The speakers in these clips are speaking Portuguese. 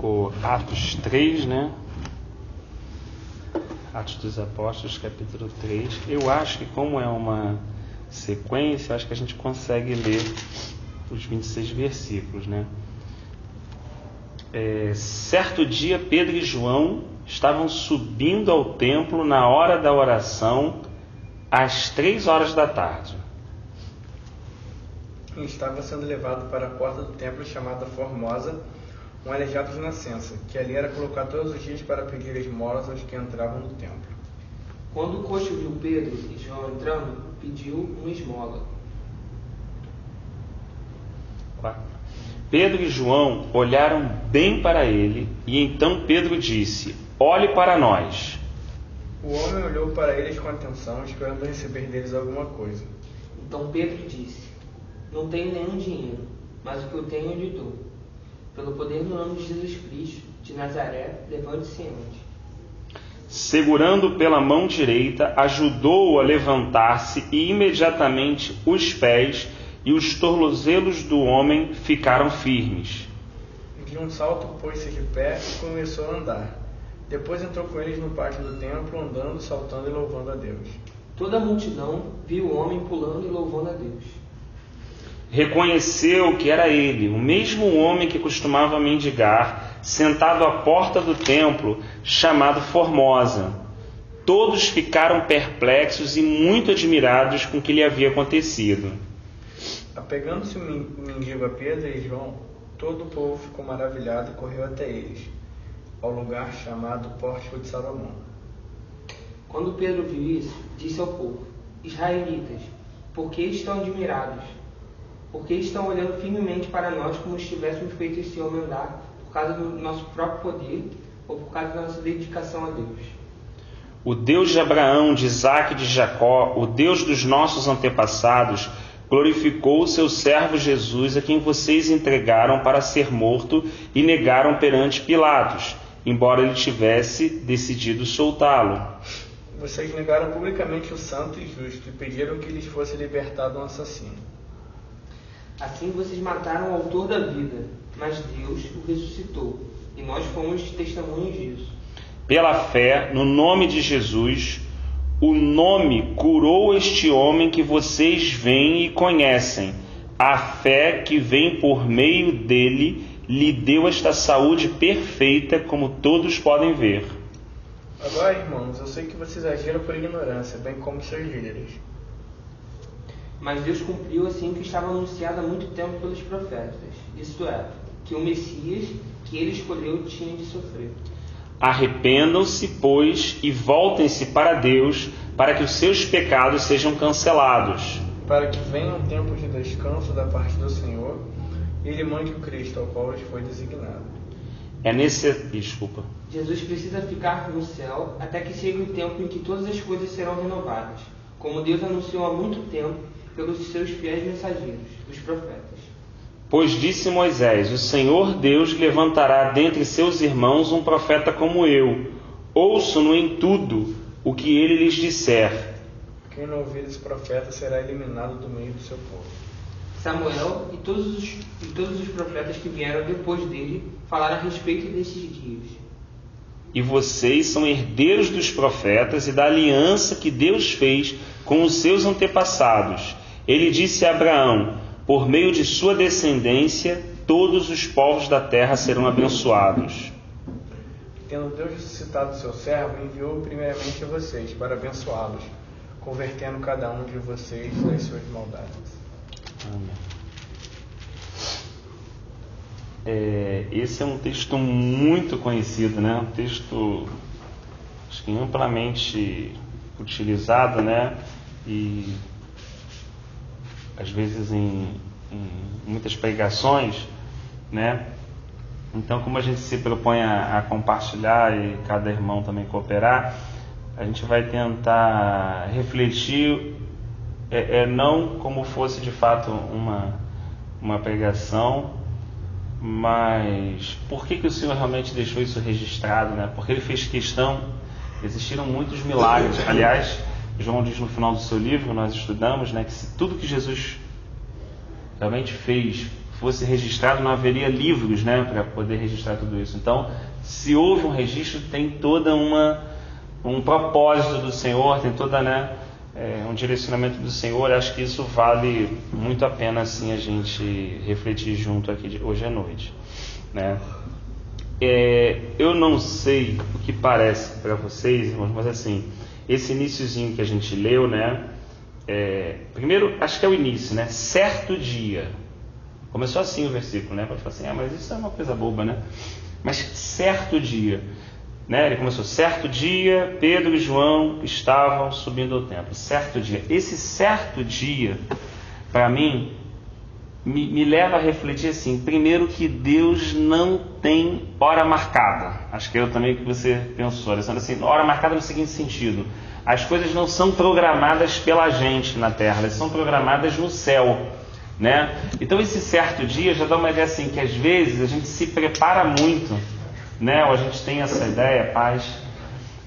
ficou Atos 3, né? Atos dos Apóstolos, capítulo 3. Eu acho que, como é uma sequência, acho que a gente consegue ler os 26 versículos, né? Certo dia, Pedro e João estavam subindo ao templo na hora da oração, às 3 horas da tarde. E estava sendo levado para a porta do templo chamada Formosa, um aleijado de nascença, que ali era colocado todos os dias para pedir esmolas aos que entravam no templo. Quando o coxo viu Pedro e João entrando, pediu uma esmola. Pedro e João olharam bem para ele, e então Pedro disse: "Olhe para nós." O homem olhou para eles com atenção, esperando receber deles alguma coisa. Então Pedro disse: "Não tenho nenhum dinheiro, mas o que eu tenho eu lhe dou. Pelo poder do nome de Jesus Cristo, de Nazaré, levante-se e ande." Segurando pela mão direita, ajudou-o a levantar-se, e imediatamente os pés e os tornozelos do homem ficaram firmes. De um salto pôs-se de pé e começou a andar. Depois entrou com eles no pátio do templo, andando, saltando e louvando a Deus. Toda a multidão viu o homem pulando e louvando a Deus. Reconheceu que era ele, o mesmo homem que costumava mendigar, sentado à porta do templo, chamado Formosa. Todos ficaram perplexos e muito admirados com o que lhe havia acontecido. Apegando-se o mendigo a Pedro e João, todo o povo ficou maravilhado e correu até eles, ao lugar chamado Pórtico de Salomão. Quando Pedro viu isso, disse ao povo: "Israelitas, por que estão admirados? Por que estão olhando firmemente para nós como se tivéssemos feito esse homem andar por causa do nosso próprio poder ou por causa da nossa dedicação a Deus? O Deus de Abraão, de Isaque e de Jacó, o Deus dos nossos antepassados, glorificou o seu servo Jesus, a quem vocês entregaram para ser morto e negaram perante Pilatos, embora ele tivesse decidido soltá-lo. Vocês negaram publicamente o santo e justo e pediram que lhes fosse libertado um assassino. Assim vocês mataram o autor da vida, mas Deus o ressuscitou, e nós fomos testemunhas disso. Pela fé, no nome de Jesus, o nome curou este homem que vocês veem e conhecem. A fé que vem por meio dele lhe deu esta saúde perfeita, como todos podem ver. Agora, irmãos, eu sei que vocês agiram por ignorância, bem como seus líderes. Mas Deus cumpriu assim o que estava anunciado há muito tempo pelos profetas, isto é, que o Messias que ele escolheu tinha de sofrer. Arrependam-se, pois, e voltem-se para Deus, para que os seus pecados sejam cancelados, para que venha um tempo de descanso da parte do Senhor, e ele mande o Cristo ao qual lhes foi designado. Jesus precisa ficar no céu até que chegue o tempo em que todas as coisas serão renovadas, como Deus anunciou há muito tempo pelos seus fiéis mensageiros, os profetas. Pois disse Moisés: o Senhor Deus levantará dentre seus irmãos um profeta como eu. Ouçam-no em tudo o que ele lhes disser. Quem não ouvir esse profeta será eliminado do meio do seu povo. Samuel e todos os profetas que vieram depois dele falaram a respeito desses dias. E vocês são herdeiros dos profetas e da aliança que Deus fez com os seus antepassados. Ele disse a Abraão: por meio de sua descendência, todos os povos da terra serão abençoados. Tendo Deus ressuscitado seu servo, enviou primeiramente a vocês para abençoá-los, convertendo cada um de vocês das suas maldades. Amém. Esse é um texto muito conhecido, né? Um texto, acho que amplamente utilizado, né? E às vezes em muitas pregações, né? Então, como a gente se propõe a compartilhar e cada irmão também cooperar, a gente vai tentar refletir, não como fosse de fato uma pregação, mas por que o Senhor realmente deixou isso registrado, né? Porque ele fez questão. Existiram muitos milagres. Aliás, João diz no final do seu livro, nós estudamos, né, que se tudo que Jesus realmente fez fosse registrado, não haveria livros, né, para poder registrar tudo isso. Então, se houve um registro, tem toda um propósito do Senhor, tem toda, né, um direcionamento do Senhor. Acho que isso vale muito a pena assim, a gente refletir junto aqui hoje à noite, né? Eu não sei o que parece para vocês, irmãos, mas assim, esse iniciozinho que a gente leu, né? Primeiro, acho que é o início, né? Certo dia. Começou assim o versículo, né? Pode falar assim, mas isso é uma coisa boba, né? Mas certo dia, né? Ele começou, certo dia, Pedro e João estavam subindo ao templo. Certo dia. Esse certo dia, para mim, me leva a refletir assim, primeiro que Deus não tem hora marcada. Acho que eu também que você pensou, Alessandro, assim, hora marcada no seguinte sentido: as coisas não são programadas pela gente na Terra, elas são programadas no céu, né? Então esse certo dia já dá uma ideia assim, que às vezes a gente se prepara muito, né? Ou a gente tem essa ideia,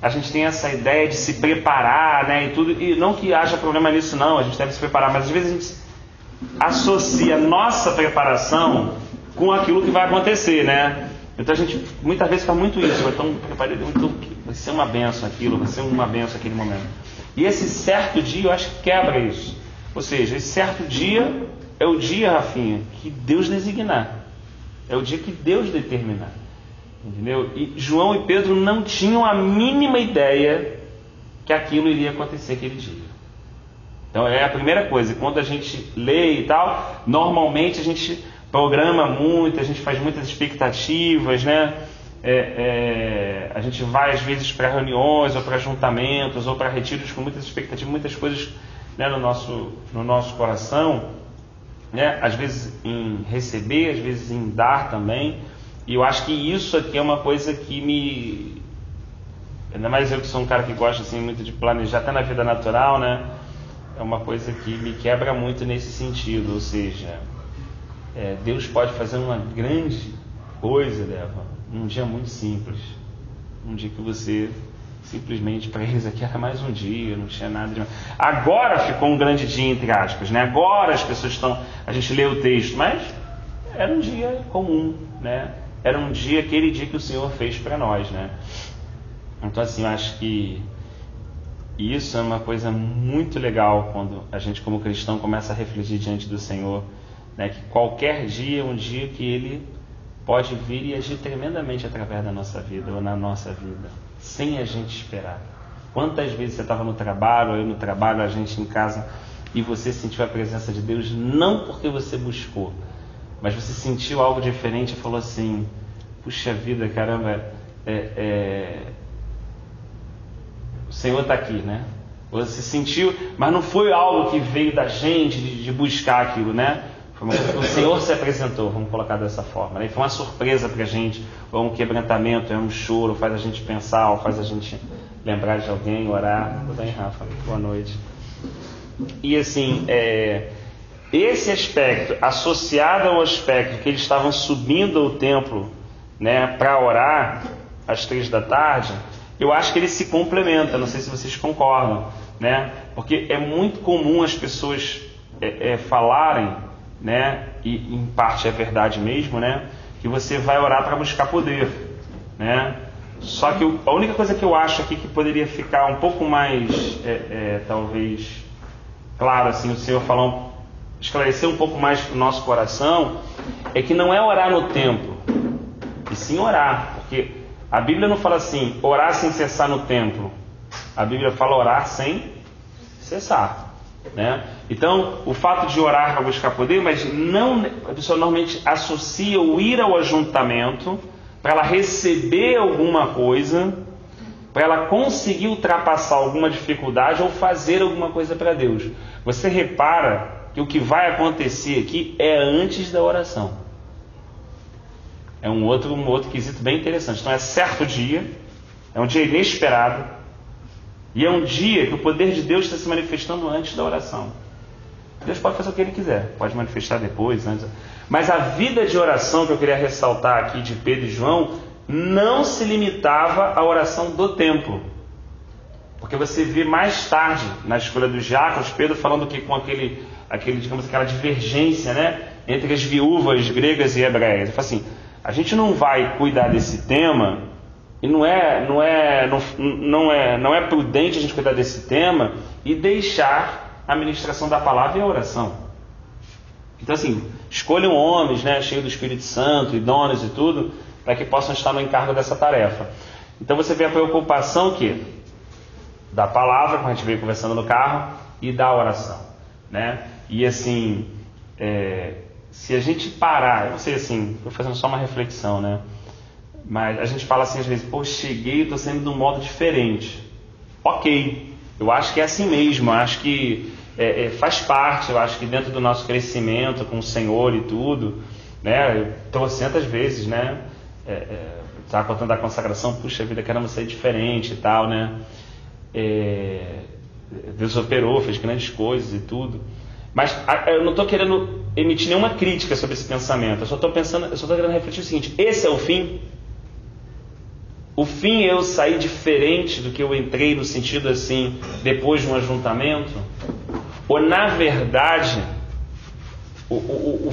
a gente tem essa ideia de se preparar, né? E tudo, e não que haja problema nisso não, a gente deve se preparar, mas às vezes a gente associa nossa preparação com aquilo que vai acontecer, né? Então a gente muitas vezes faz muito isso, então preparei muito, vai ser uma benção aquilo, vai ser uma benção aquele momento. E esse certo dia eu acho que quebra isso. Ou seja, esse certo dia é o dia, Rafinha, que Deus designar. É o dia que Deus determinar. Entendeu? E João e Pedro não tinham a mínima ideia que aquilo iria acontecer aquele dia. Então é a primeira coisa, quando a gente lê e tal, normalmente a gente programa muito, a gente faz muitas expectativas, né? A gente vai às vezes para reuniões ou para ajuntamentos ou para retiros com muitas expectativas, muitas coisas, né, no nosso coração, né? Às vezes em receber, às vezes em dar também. E eu acho que isso aqui é uma coisa que ainda mais eu que sou um cara que gosta assim, muito de planejar, até na vida natural, né? É uma coisa que me quebra muito nesse sentido, ou seja, Deus pode fazer uma grande coisa, Deva, num dia muito simples, um dia que você simplesmente, para eles aqui era mais um dia, não tinha nada demais. Agora ficou um grande dia, entre aspas, né? Agora as pessoas a gente lê o texto, mas era um dia comum, né? Era um dia, aquele dia que o Senhor fez para nós, né? Então assim, eu acho que isso é uma coisa muito legal quando a gente como cristão começa a refletir diante do Senhor, né? Que qualquer dia é um dia que Ele pode vir e agir tremendamente através da nossa vida ou na nossa vida, sem a gente esperar. Quantas vezes você estava no trabalho, ou eu no trabalho, a gente em casa, e você sentiu a presença de Deus não porque você buscou, mas você sentiu algo diferente e falou assim, puxa vida, caramba, o Senhor está aqui, né? Você sentiu, mas não foi algo que veio da gente de buscar aquilo, né? Foi uma coisa que o Senhor se apresentou, vamos colocar dessa forma, né? Foi uma surpresa para a gente, ou um quebrantamento, é um choro, faz a gente pensar, ou faz a gente lembrar de alguém, orar. Tudo bem, Rafa? Boa noite. E assim, esse aspecto, associado ao aspecto que eles estavam subindo ao templo, né, para orar às 3 da tarde, eu acho que ele se complementa, não sei se vocês concordam, né? Porque é muito comum as pessoas falarem, né, e em parte é verdade mesmo, né, que você vai orar para buscar poder, né? Só que a única coisa que eu acho aqui que poderia ficar um pouco mais, talvez, claro, assim, o Senhor esclarecer um pouco mais para o nosso coração, é que não é orar no templo, e sim orar, porque a Bíblia não fala assim, orar sem cessar no templo. A Bíblia fala orar sem cessar, né? Então, o fato de orar para buscar poder, mas não, a pessoa normalmente associa o ir ao ajuntamento para ela receber alguma coisa, para ela conseguir ultrapassar alguma dificuldade ou fazer alguma coisa para Deus. Você repara que o que vai acontecer aqui é antes da oração. É um outro quesito bem interessante. Então é certo dia, é um dia inesperado, e é um dia que o poder de Deus está se manifestando antes da oração. Deus pode fazer o que Ele quiser, pode manifestar depois, antes. Mas a vida de oração que eu queria ressaltar aqui de Pedro e João não se limitava à oração do templo. Porque você vê mais tarde, na escolha dos diáconos, Pedro falando que com aquele, digamos, aquela divergência, né? entre as viúvas gregas e hebreias. Ele fala assim, a gente não vai cuidar desse tema, e não é prudente a gente cuidar desse tema e deixar a ministração da palavra e a oração. Então assim, escolham homens, né, cheios do Espírito Santo, idôneos e tudo, para que possam estar no encargo dessa tarefa. Então você vê a preocupação que da palavra, como a gente veio conversando no carro, e da oração, né? E assim, se a gente parar, eu não sei assim, estou fazendo só uma reflexão, né? Mas a gente fala assim às vezes, pô, cheguei e estou saindo de um modo diferente. Ok, eu acho que é assim mesmo, eu acho que faz parte, eu acho que dentro do nosso crescimento com o Senhor e tudo, né? Trocentas vezes, né? Estava contando da consagração, puxa vida, queremos sair diferente e tal, né? Deus operou, fez grandes coisas e tudo. Mas eu não estou querendo emitir nenhuma crítica sobre esse pensamento. Eu só estou querendo refletir o seguinte: esse é o fim? O fim é eu sair diferente do que eu entrei, no sentido assim, depois de um ajuntamento? Ou na verdade, o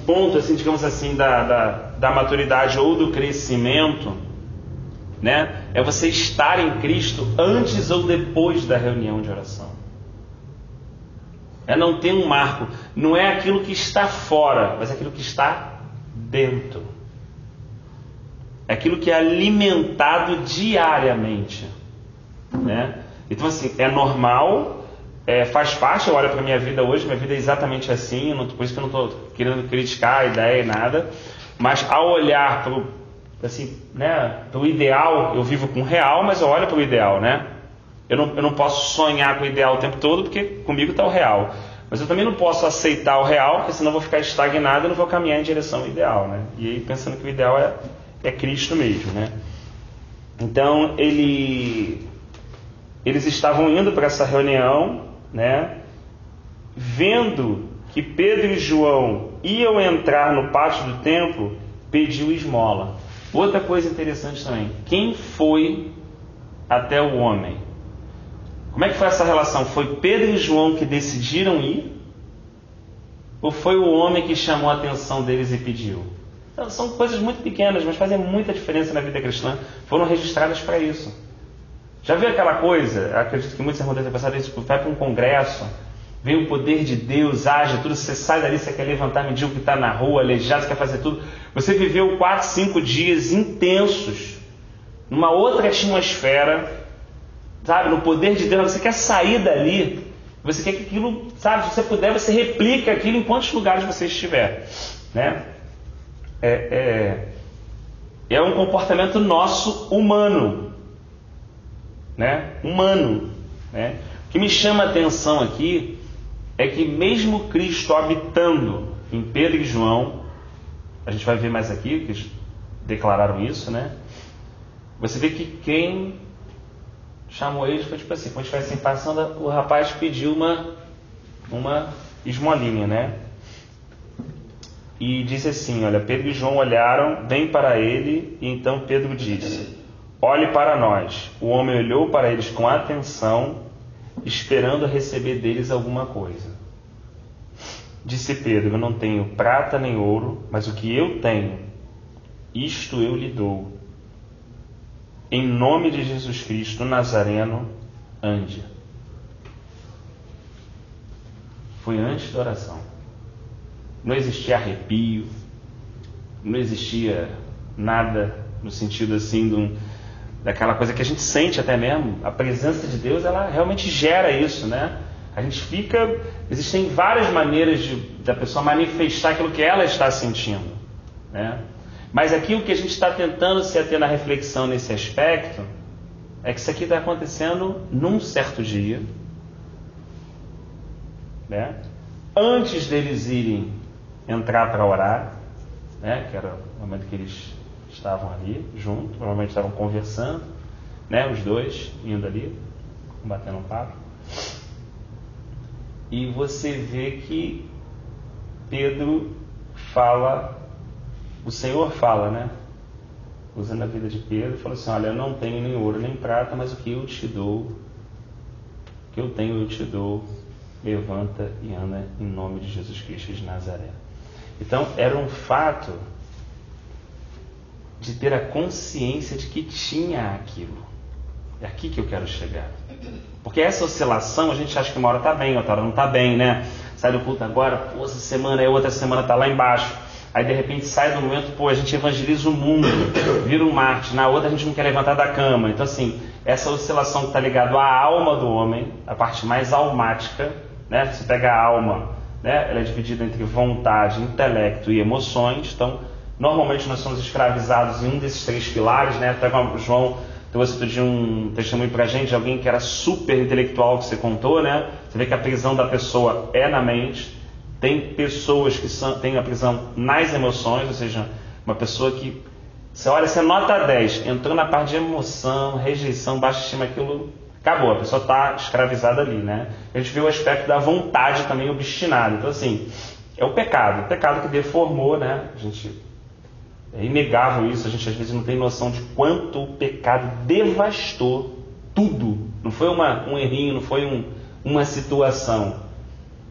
ponto, assim, digamos assim, da maturidade ou do crescimento, né, é você estar em Cristo antes ou depois da reunião de oração? Não tem um marco, não é aquilo que está fora, mas é aquilo que está dentro. É aquilo que é alimentado diariamente, né? Então assim, é normal, faz parte. Eu olho para a minha vida hoje, minha vida é exatamente assim, por isso que eu não estou querendo criticar a ideia e nada, mas ao olhar para o ideal, eu vivo com o real, mas eu olho para o ideal, né? Eu não posso sonhar com o ideal o tempo todo, porque comigo está o real. Mas eu também não posso aceitar o real, porque senão eu vou ficar estagnado e não vou caminhar em direção ao ideal, né? E aí pensando que o ideal é Cristo mesmo, né? Então eles estavam indo para essa reunião, né? Vendo que Pedro e João iam entrar no pátio do templo, pediu esmola. Outra coisa interessante também: quem foi até o homem? Como é que foi essa relação? Foi Pedro e João que decidiram ir? Ou foi o homem que chamou a atenção deles e pediu? Então, são coisas muito pequenas, mas fazem muita diferença na vida cristã. Foram registradas para isso. Já viu aquela coisa? Acredito que muitos irmãos devem pensar isso. Vai para um congresso, vê o poder de Deus, age tudo, você sai dali, você quer levantar, medir o que está na rua, aleijado, você quer fazer tudo. Você viveu 4, 5 dias intensos, numa outra atmosfera, sabe, no poder de Deus. Você quer sair dali, você quer que aquilo, sabe, se você puder, você replica aquilo em quantos lugares você estiver, né? É um comportamento nosso humano, né? Humano, né? O que me chama a atenção aqui é que mesmo Cristo habitando em Pedro e João, a gente vai ver mais aqui que eles declararam isso, né? Você vê que quem chamou eles foi tipo assim, quando estivessem passando, o rapaz pediu uma esmolinha, né? E disse assim, olha, Pedro e João olharam bem para ele, e então Pedro disse: olhe para nós. O homem olhou para eles com atenção, esperando receber deles alguma coisa. Disse Pedro: eu não tenho prata nem ouro, mas o que eu tenho, isto eu lhe dou. Em nome de Jesus Cristo Nazareno, ande. Foi antes da oração. Não existia arrepio, não existia nada no sentido assim daquela coisa que a gente sente até mesmo. A presença de Deus, ela realmente gera isso, né? A gente fica... Existem várias maneiras da pessoa manifestar aquilo que ela está sentindo, né? Mas aqui o que a gente está tentando se ater na reflexão nesse aspecto é que isso aqui está acontecendo num certo dia, né? Antes deles irem entrar para orar, né? Que era o momento que eles estavam ali juntos, provavelmente estavam conversando, né? Os dois indo ali, batendo um papo. E você vê que Pedro fala, o Senhor fala, né? Usando a vida de Pedro, falou assim: olha, eu não tenho nem ouro nem prata, mas o que eu te dou, o que eu tenho eu te dou, levanta e anda em nome de Jesus Cristo de Nazaré. Então, era um fato de ter a consciência de que tinha aquilo. É aqui que eu quero chegar. Porque essa oscilação, a gente acha que uma hora está bem, outra hora não está bem, né? Sai do culto agora, pô, essa semana, aí outra semana está lá embaixo. Aí de repente sai do momento, pô, a gente evangeliza o mundo, vira um Marte, na outra a gente não quer levantar da cama. Então assim, essa oscilação que está ligada à alma do homem, a parte mais almática, né? Você pega a alma, né? Ela é dividida entre vontade, intelecto e emoções. Então, normalmente nós somos escravizados em um desses 3 pilares, né? Pega João, trouxe outro dia um testemunho pra gente de alguém que era super intelectual, que você contou, né? Você vê que a prisão da pessoa é na mente. Tem pessoas que têm a prisão nas emoções, ou seja, uma pessoa que você olha, você nota 10, entrou na parte de emoção, rejeição, baixa estima, aquilo acabou, a pessoa está escravizada ali, né? A gente vê o aspecto da vontade também obstinada. Então assim, é o pecado que deformou, né? A gente, é inegável isso, a gente às vezes não tem noção de quanto o pecado devastou tudo. Não foi um errinho, não foi uma situação.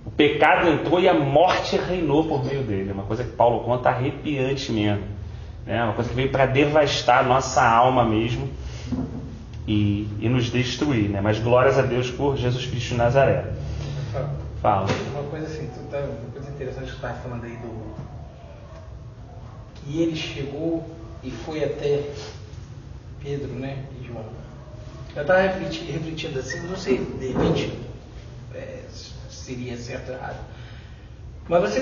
O pecado entrou e a morte reinou por meio dele. É uma coisa que Paulo conta arrepiante mesmo. É uma coisa que veio para devastar a nossa alma mesmo e nos destruir. Né? Mas glórias a Deus por Jesus Cristo de Nazaré. Fala. Uma coisa assim, uma coisa interessante que você estava falando aí que ele chegou e foi até Pedro, né, e João. Eu estava refletindo assim, não sei, de repente seria certo ou errado. Mas você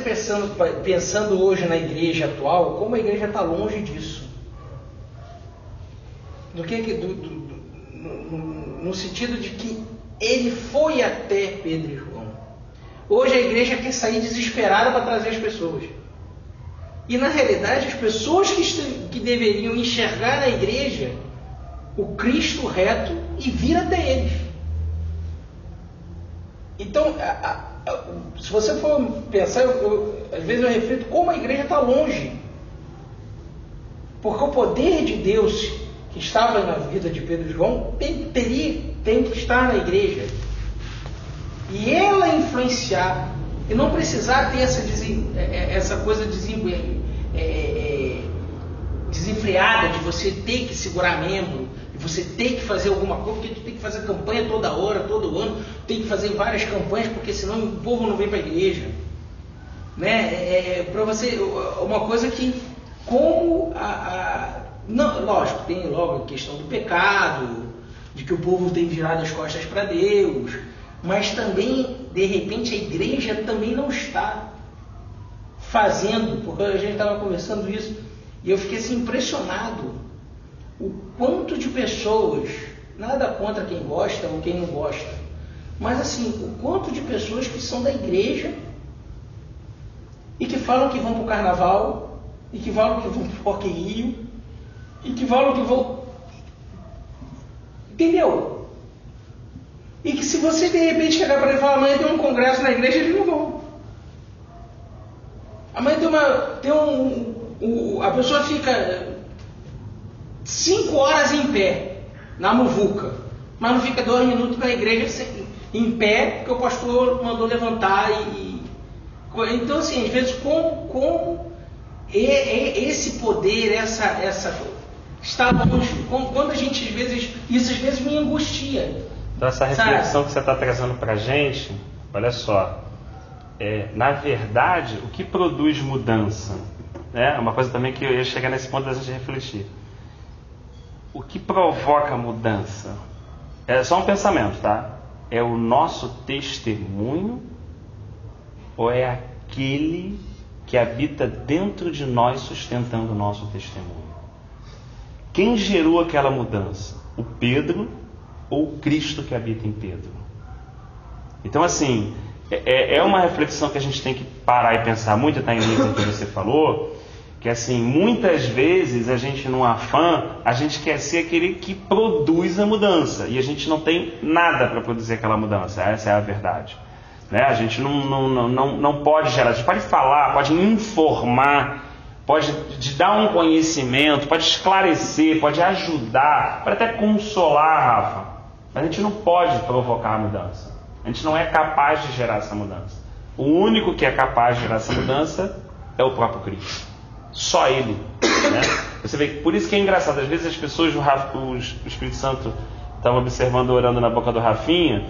pensando hoje na igreja atual, como a igreja está longe disso. No sentido de que ele foi até Pedro e João. Hoje a igreja quer sair desesperada para trazer as pessoas. E na realidade as pessoas que deveriam enxergar na igreja o Cristo reto e vir até eles. Então, se você for pensar, às vezes eu reflito como a igreja está longe. Porque o poder de Deus que estava na vida de Pedro e João tem que estar na igreja. E ela influenciar, e não precisar ter essa coisa desenfreada de você ter que segurar membro, de você ter que fazer alguma coisa, porque tu tem que fazer campanha toda hora, todo ano, tem que fazer várias campanhas, porque senão o povo não vem para a igreja. Né? Para você, uma coisa que, como não, lógico, tem logo a questão do pecado, de que o povo tem virado as costas para Deus, mas também, de repente, a igreja também não está fazendo, porque a gente estava conversando isso, e eu fiquei assim impressionado o quanto de pessoas, nada contra quem gosta ou quem não gosta, mas assim, o quanto de pessoas que são da igreja e que falam que vão para o carnaval, e que falam que vão para o Rock in Rio, e que falam que vão... Entendeu? E que se você de repente chegar para ele e falar, amanhã tem um congresso na igreja, eles não vão. Amanhã a pessoa fica 5 horas em pé na muvuca, mas não fica 2 minutos na igreja em pé, porque o pastor mandou levantar então assim, às vezes como esse poder, essa está longe, quando a gente às vezes me angustia. Então essa reflexão que você está trazendo para a gente, olha só, na verdade, o que produz mudança, né? Uma coisa também que eu ia chegar nesse ponto da gente refletir. O que provoca mudança? É só um pensamento, tá? É o nosso testemunho ou é aquele que habita dentro de nós sustentando o nosso testemunho? Quem gerou aquela mudança? O Pedro ou o Cristo que habita em Pedro? Então assim, é uma reflexão que a gente tem que parar e pensar muito, tá em linha que você falou, que assim, muitas vezes a gente num afã, a gente quer ser aquele que produz a mudança, e a gente não tem nada para produzir aquela mudança, essa é a verdade. Né? A gente não pode gerar, a gente pode falar, pode informar, pode te dar um conhecimento, pode esclarecer, pode ajudar, pode até consolar, Rafa, mas a gente não pode provocar a mudança. A gente não é capaz de gerar essa mudança. O único que é capaz de gerar essa mudança é o próprio Cristo. Só Ele. Né? Você vê, por isso que é engraçado. Às vezes as pessoas, o Espírito Santo estava observando, orando na boca do Rafinha,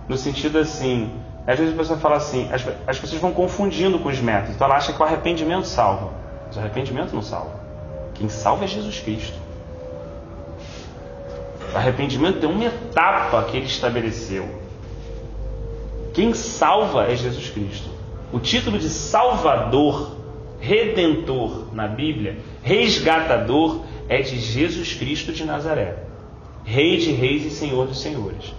no sentido assim, às vezes a pessoa fala assim, as pessoas vão confundindo com os métodos. Então ela acha que o arrependimento salva. Mas o arrependimento não salva. Quem salva é Jesus Cristo. O arrependimento é uma etapa que Ele estabeleceu. Quem salva é Jesus Cristo. O título de Salvador, Redentor na Bíblia, Resgatador, é de Jesus Cristo de Nazaré, Rei de reis e Senhor dos senhores.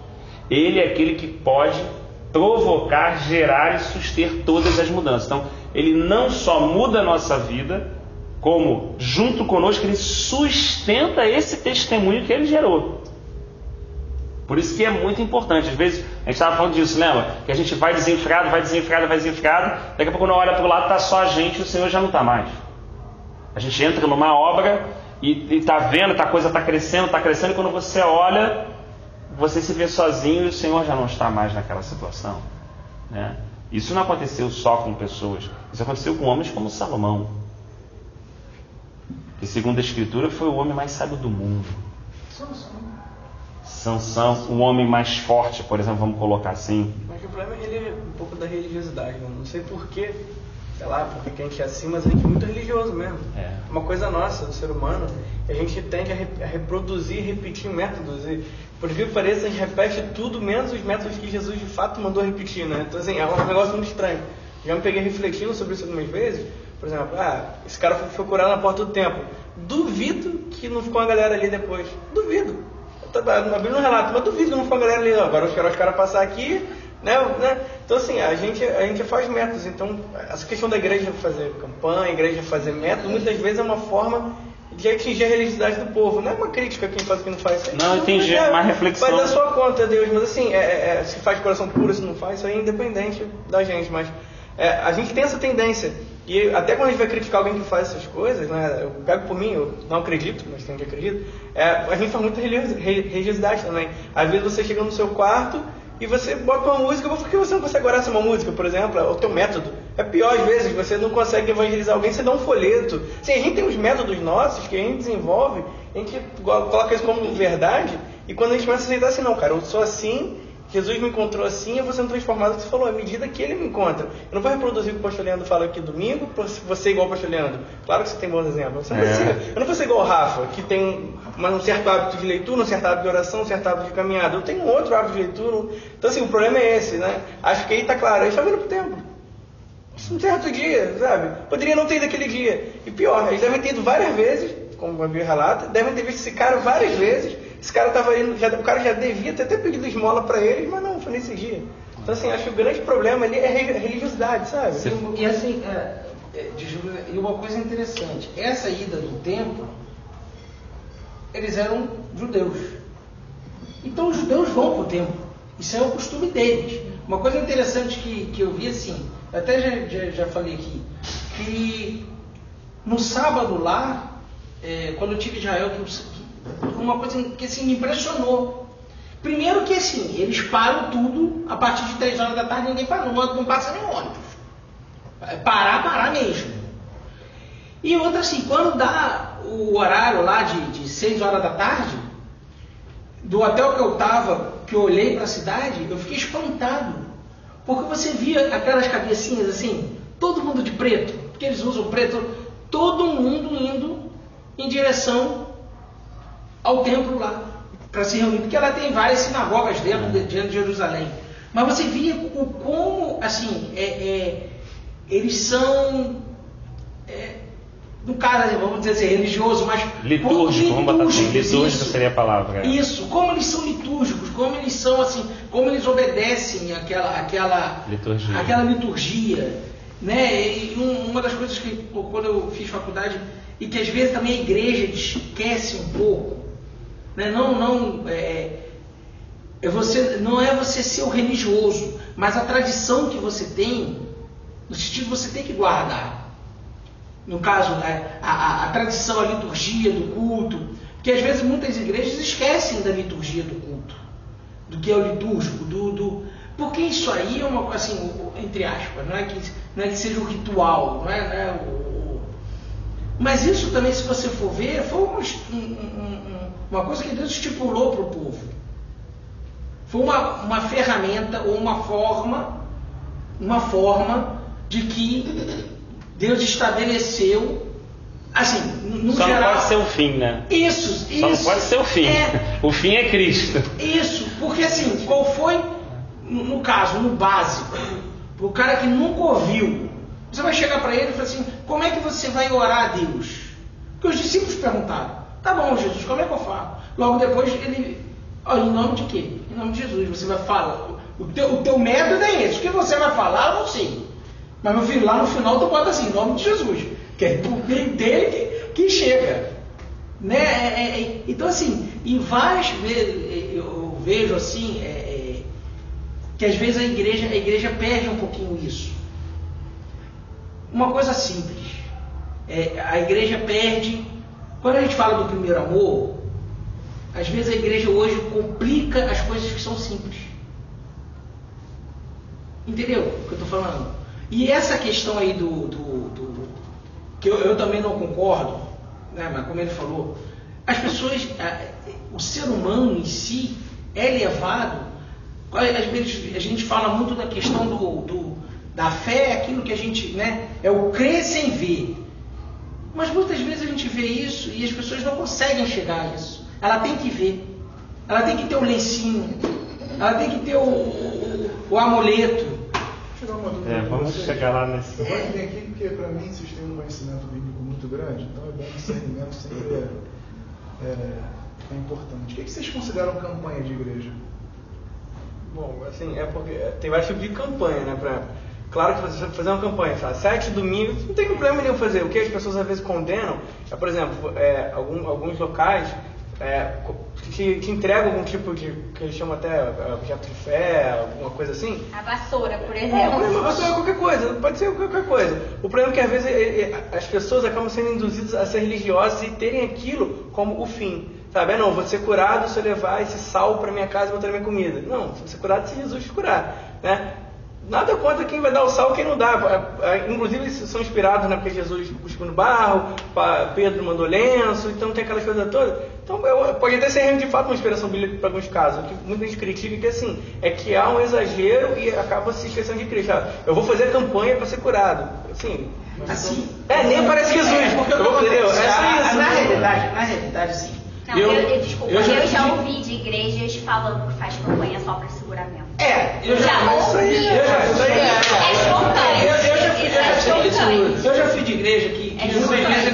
Ele é aquele que pode provocar, gerar e suster todas as mudanças. Então, Ele não só muda a nossa vida, como junto conosco Ele sustenta esse testemunho que Ele gerou. Por isso que é muito importante. Às vezes, a gente estava falando disso, lembra? Que a gente vai desenfreado, daqui a pouco quando olha para o lado está só a gente e o Senhor já não está mais. A gente entra numa obra e está vendo, a coisa está crescendo, e quando você olha, você se vê sozinho e o Senhor já não está mais naquela situação. Né? Isso não aconteceu só com pessoas, isso aconteceu com homens como Salomão, que segundo a Escritura foi o homem mais sábio do mundo. Sansão, o homem mais forte, por exemplo, vamos colocar assim. Mas o problema é um pouco da religiosidade, né? Não sei porquê, sei lá, porque a gente é assim, mas a gente é muito religioso mesmo. É uma coisa nossa, do ser humano, a gente tende a reproduzir, repetir métodos. E, por que pareça, a gente repete tudo, menos os métodos que Jesus de fato mandou repetir, né? Então, assim, é um negócio muito estranho. Já me peguei refletindo sobre isso algumas vezes. Por exemplo, esse cara foi curar na porta do templo. Duvido que não ficou uma galera ali depois. Duvido. Na Bíblia não relata, mas duvido que não ficou uma galera ali. Agora os caras passar aqui, né? Então, assim, a gente faz métodos. Então, essa questão da igreja fazer campanha, a igreja fazer método, muitas vezes é uma forma de atingir a religiosidade do povo. Não é uma crítica a quem faz o que não faz. Não, entendi, é uma reflexão. Faz a sua conta, Deus. Mas, assim, se faz de coração puro, se não faz, isso aí é independente da gente. Mas a gente tem essa tendência. E até quando a gente vai criticar alguém que faz essas coisas, né, eu pego por mim, eu não acredito, mas tem que acredito, a gente faz muita religiosidade também. Às vezes você chega no seu quarto e você bota uma música, por que você não consegue orar uma música, por exemplo? É o teu método. É pior às vezes, você não consegue evangelizar alguém, você dá um folheto. Sim, a gente tem uns métodos nossos que a gente desenvolve, a gente coloca isso como verdade, e quando a gente começa a aceitar assim, não, cara, eu sou assim, Jesus me encontrou assim, eu vou sendo transformado, que você falou, à medida que Ele me encontra. Eu não vou reproduzir o que o pastor Leandro fala aqui domingo, você igual o pastor Leandro. Claro que você tem bons exemplos. Você não precisa. Eu não vou ser igual o Rafa, que tem um certo hábito de leitura, um certo hábito de oração, um certo hábito de caminhada. Eu tenho um outro hábito de leitura. Então, assim, o problema é esse, né? Acho que aí está claro. Eles estão vindo para o templo. Um certo dia, sabe? Poderia não ter ido aquele dia. E pior, eles devem ter ido várias vezes, como a Bíblia relata, devem ter visto esse cara várias vezes. Esse cara estava indo, o cara já devia ter até pedido esmola para eles, mas não, foi nesse dia. Então, assim, acho que o grande problema ali é a religiosidade, sabe? E assim, e uma coisa interessante, essa ida do templo, eles eram judeus. Então os judeus vão para o templo. Isso é o costume deles. Uma coisa interessante que eu vi assim, até já falei aqui, que no sábado lá, quando eu tive em Israel, uma coisa que assim, me impressionou. Primeiro que assim, eles param tudo a partir de 3 horas da tarde, ninguém para, não passa nem ônibus. Parar mesmo. E outra assim, quando dá o horário lá de 6 horas da tarde, do hotel que eu estava, que eu olhei para a cidade, eu fiquei espantado. Porque você via aquelas cabecinhas assim, todo mundo de preto, porque eles usam preto, todo mundo indo em direção ao templo lá, para se reunir, porque ela tem várias sinagogas dentro de Jerusalém. Mas você via como, assim, eles são, no caso, vamos dizer assim, religioso, mas litúrgico, vamos botar assim, litúrgico seria a palavra. Isso, como eles são litúrgicos, como eles são, assim, como eles obedecem aquela liturgia, né? E uma das coisas que, quando eu fiz faculdade, e que às vezes também a igreja esquece um pouco, né? Não é você ser o religioso, mas a tradição que você tem, no sentido que você tem que guardar. No caso, a tradição, a liturgia do culto, porque às vezes muitas igrejas esquecem da liturgia do culto, do que é o litúrgico, porque isso aí é uma coisa assim, entre aspas, não é que seja o ritual, não é Mas isso também, se você for ver, foi uma coisa que Deus estipulou para o povo. Foi uma ferramenta ou uma forma de que Deus estabeleceu, assim, no Só geral... não pode ser o fim, né? Isso. Só não pode ser o fim. O fim é Cristo. Isso, porque assim, qual foi, no caso, no básico, para o cara que nunca ouviu, você vai chegar para ele e falar assim, como é que você vai orar a Deus? Porque os discípulos perguntaram, tá bom, Jesus, como é que eu falo? Logo depois ele, em nome de quê? Em nome de Jesus, você vai falar. O teu método é esse, o que você vai falar eu não sei. Mas meu filho, lá no final tu bota assim, em nome de Jesus, que é por meio dele que chega. Né? Então assim, e várias vezes eu vejo assim, que às vezes a igreja perde um pouquinho isso. Uma coisa simples, a igreja perde, quando a gente fala do primeiro amor, às vezes a igreja hoje complica as coisas que são simples. Entendeu o que eu estou falando? E essa questão aí que eu também não concordo, né, mas como ele falou, as pessoas, o ser humano em si é levado, às vezes a gente fala muito da questão da fé, aquilo que a gente, né, é o crer sem ver. Mas muitas vezes a gente vê isso e as pessoas não conseguem chegar a isso. Ela tem que ver, ela tem que ter o lencinho, ela tem que ter o amuleto. Vamos chegar lá nesse... Eu vou vir aqui porque, para mim, vocês têm um conhecimento bíblico muito grande, então é bom que o discernimento sempre é importante. O que vocês consideram campanha de igreja? Bom, assim, porque tem vários tipos de campanha, né? Claro que você fazer uma campanha, sabe? 7 domingos, não tem problema nenhum fazer. O que as pessoas às vezes condenam é, por exemplo, alguns locais te entregam algum tipo de, que eles chamam até objeto de fé, alguma coisa assim. A vassoura, por exemplo. A vassoura é qualquer coisa, pode ser qualquer coisa. O problema é que às vezes as pessoas acabam sendo induzidas a ser religiosas e terem aquilo como o fim. Sabe? Não, vou ser curado se eu levar esse sal para minha casa e botar na minha comida. Não, se você curar, se Jesus te curar. Né? Nada contra quem vai dar o sal e quem não dá. Inclusive, eles são inspirados, né? Porque Jesus cuspiu no barro, Pedro mandou lenço, então tem aquelas coisas todas. Então, pode até ser de fato uma inspiração bíblica para alguns casos. O que muita gente critica que assim, é que há um exagero e acaba se esquecendo de Cristo. Eu vou fazer campanha para ser curado. Assim, nem aparece Jesus. Entendeu? Na realidade, sim. Não, eu já ouvi de igrejas falando que faz campanha só para seguramento. Eu já ouvi. Eu já fui de igreja que muitas vezes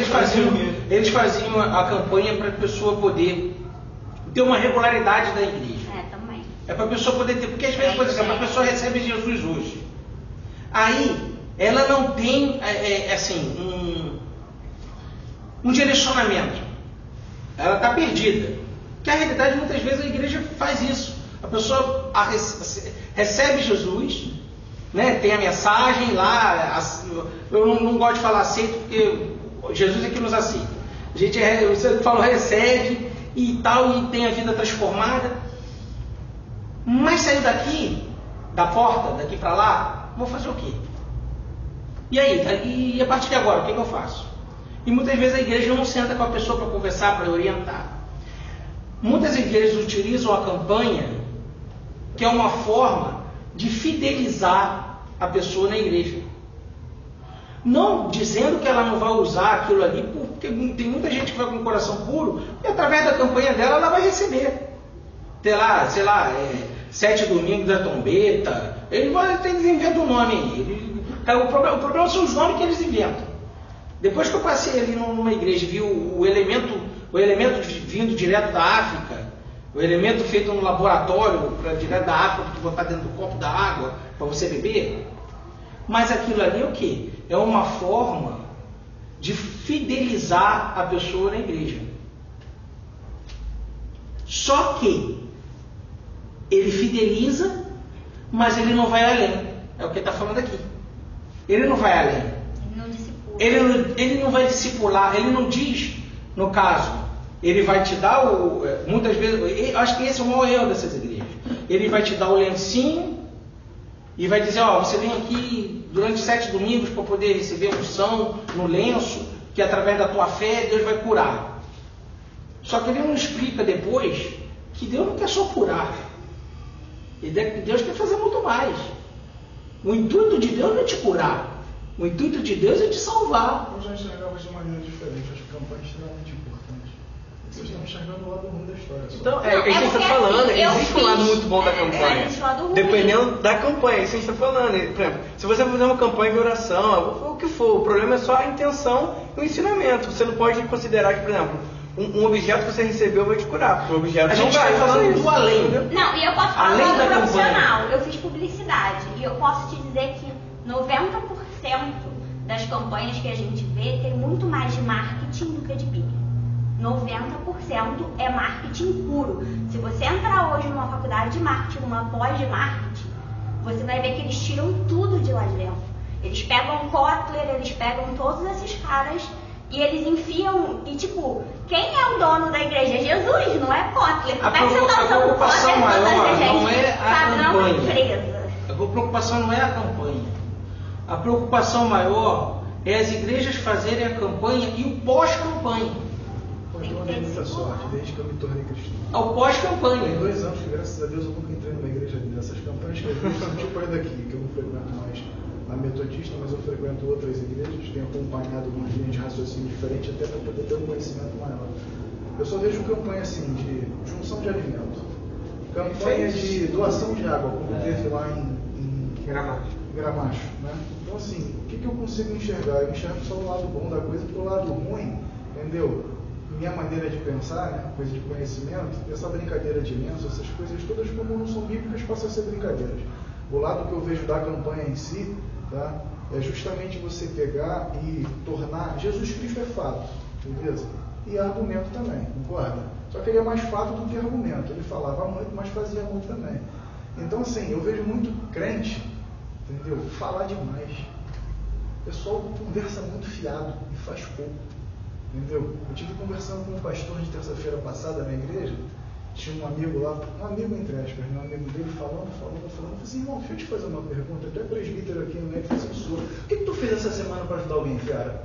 eles faziam a campanha para a pessoa poder ter uma regularidade da igreja. Também. É para a pessoa poder ter, porque às vezes, por exemplo, a pessoa recebe Jesus hoje. Aí ela não tem um direcionamento. Ela está perdida. Que a realidade, muitas vezes, a igreja faz isso. A pessoa recebe Jesus, né, tem a mensagem lá. Eu não gosto de falar aceito, porque Jesus é que nos aceita. A gente você fala, recebe e tal, e tem a vida transformada. Mas saiu daqui, da porta, daqui para lá, vou fazer o quê? E aí? E a partir de agora, o que eu faço? E muitas vezes a igreja não senta com a pessoa para conversar, para orientar. Muitas igrejas utilizam a campanha, que é uma forma de fidelizar a pessoa na igreja. Não dizendo que ela não vai usar aquilo ali, porque tem muita gente que vai com o coração puro, e através da campanha dela ela vai receber. Sei lá, 7 domingos da trombeta, eles inventam o nome aí. O problema são os nomes que eles inventam. Depois que eu passei ali numa igreja e vi o elemento vindo direto da África, o elemento feito no laboratório, direto da África, para tu botar dentro do copo da água para você beber, mas aquilo ali é o quê? É uma forma de fidelizar a pessoa na igreja. Só que ele fideliza, mas ele não vai além. É o que ele está falando aqui. Ele não vai além. Ele não vai discipular, ele não diz, no caso, ele vai te dar muitas vezes, acho que esse é o maior erro dessas igrejas. Ele vai te dar o lencinho e vai dizer, você vem aqui durante 7 domingos para poder receber unção no lenço, que através da tua fé Deus vai curar. Só que ele não explica depois que Deus não quer só curar. Deus quer fazer muito mais. O intuito de Deus não é te curar. O intuito de Deus é te salvar. Eu já enxergava de maneira diferente. Acho que a campanha é extremamente importante. Vocês estão enxergando o lado ruim da história. Só. Então, é o que a gente está falando. Existe um lado muito bom da campanha. Dependendo da campanha, isso a gente está falando. Por exemplo, se você fizer uma campanha de oração, o que for, o problema é só a intenção e o ensinamento. Você não pode considerar que, por exemplo, um objeto que você recebeu vai te curar, porque o objeto a não gente vai está falando do além. Não, e eu posso falar Além do da profissional. Eu fiz publicidade e eu posso te dizer que 90% das campanhas que a gente vê tem muito mais de marketing do que de Bíblia. 90% é marketing puro. Se você entrar hoje numa faculdade de marketing, numa pós de marketing, você vai ver que eles tiram tudo de lá de dentro. Eles pegam Kotler, eles pegam todos esses caras e eles enfiam. E tipo, quem é o dono da igreja? Jesus, não é Kotler. Como é que você tá usando Kotler maior toda gente? não é a Sabe, não é uma campanha. empresa. A preocupação não é a campanha. A preocupação maior é as igrejas fazerem a campanha e o pós-campanha. Pô, então eu dei muita sorte desde que eu me tornei cristão. É o pós-campanha. Tem 2 anos que, graças a Deus, eu nunca entrei numa igreja dessas campanhas que eu vejo são tipo aí daqui, que eu não frequento mais a metodista, mas eu frequento outras igrejas, tenho acompanhado uma linha de raciocínio diferente até para poder ter um conhecimento maior. Eu só vejo campanha assim de junção de alimento, campanha de doação de água, como teve lá em Gramacho, né? Então assim, o que eu consigo enxergar? Eu enxergo só o lado bom da coisa, porque o lado ruim, entendeu? Minha maneira de pensar, né, coisa de conhecimento, essa brincadeira de lenço, essas coisas todas, como não são bíblicas, passam a ser brincadeiras. O lado que eu vejo da campanha em si, tá, é justamente você pegar e tornar Jesus Cristo é fato, beleza? E argumento também, concorda? Só que ele é mais fato do que argumento. Ele falava muito, mas fazia muito também. Então assim, eu vejo muito crente, entendeu? Falar demais. O pessoal conversa muito fiado e faz pouco. Entendeu? Eu estive conversando com um pastor de terça-feira passada na igreja, tinha um amigo lá, um amigo entre aspas, um amigo dele falando, eu falei assim, irmão, deixa eu te fazer uma pergunta, tu é presbítero aqui no meio, assim, sou. O que tu fez essa semana para ajudar alguém, cara?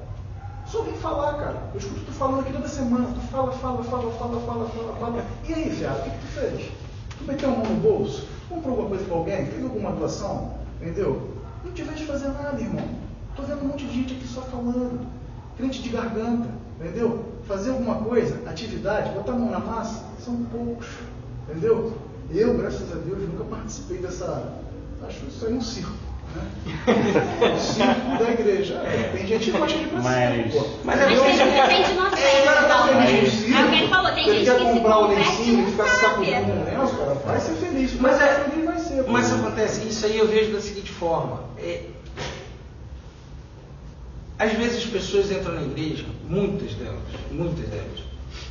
Só vem falar, cara. Eu escuto tu falando aqui toda semana, tu fala. E aí, fiado, o que tu fez? Tu meteu a mão no bolso? Comprou alguma coisa para alguém? Fez alguma doação? Entendeu? Não tivesse de fazer nada, irmão. Tô vendo um monte de gente aqui só falando. Crente de garganta, entendeu? Fazer alguma coisa, atividade, botar a mão na massa, são poucos, entendeu? Eu, graças a Deus, nunca participei dessa, acho isso aí um circo, né? O circo da igreja. Tem gente que gosta de participar, mas tem gente que não tem. Alguém falou, tem gente que se comprar o converte lencinho e ficar se sabe. sacudindo no lenço, cara, vai ser feliz. Mas feliz vai ser. Mas acontece, isso aí eu vejo da seguinte forma. Às vezes as pessoas entram na igreja, muitas delas,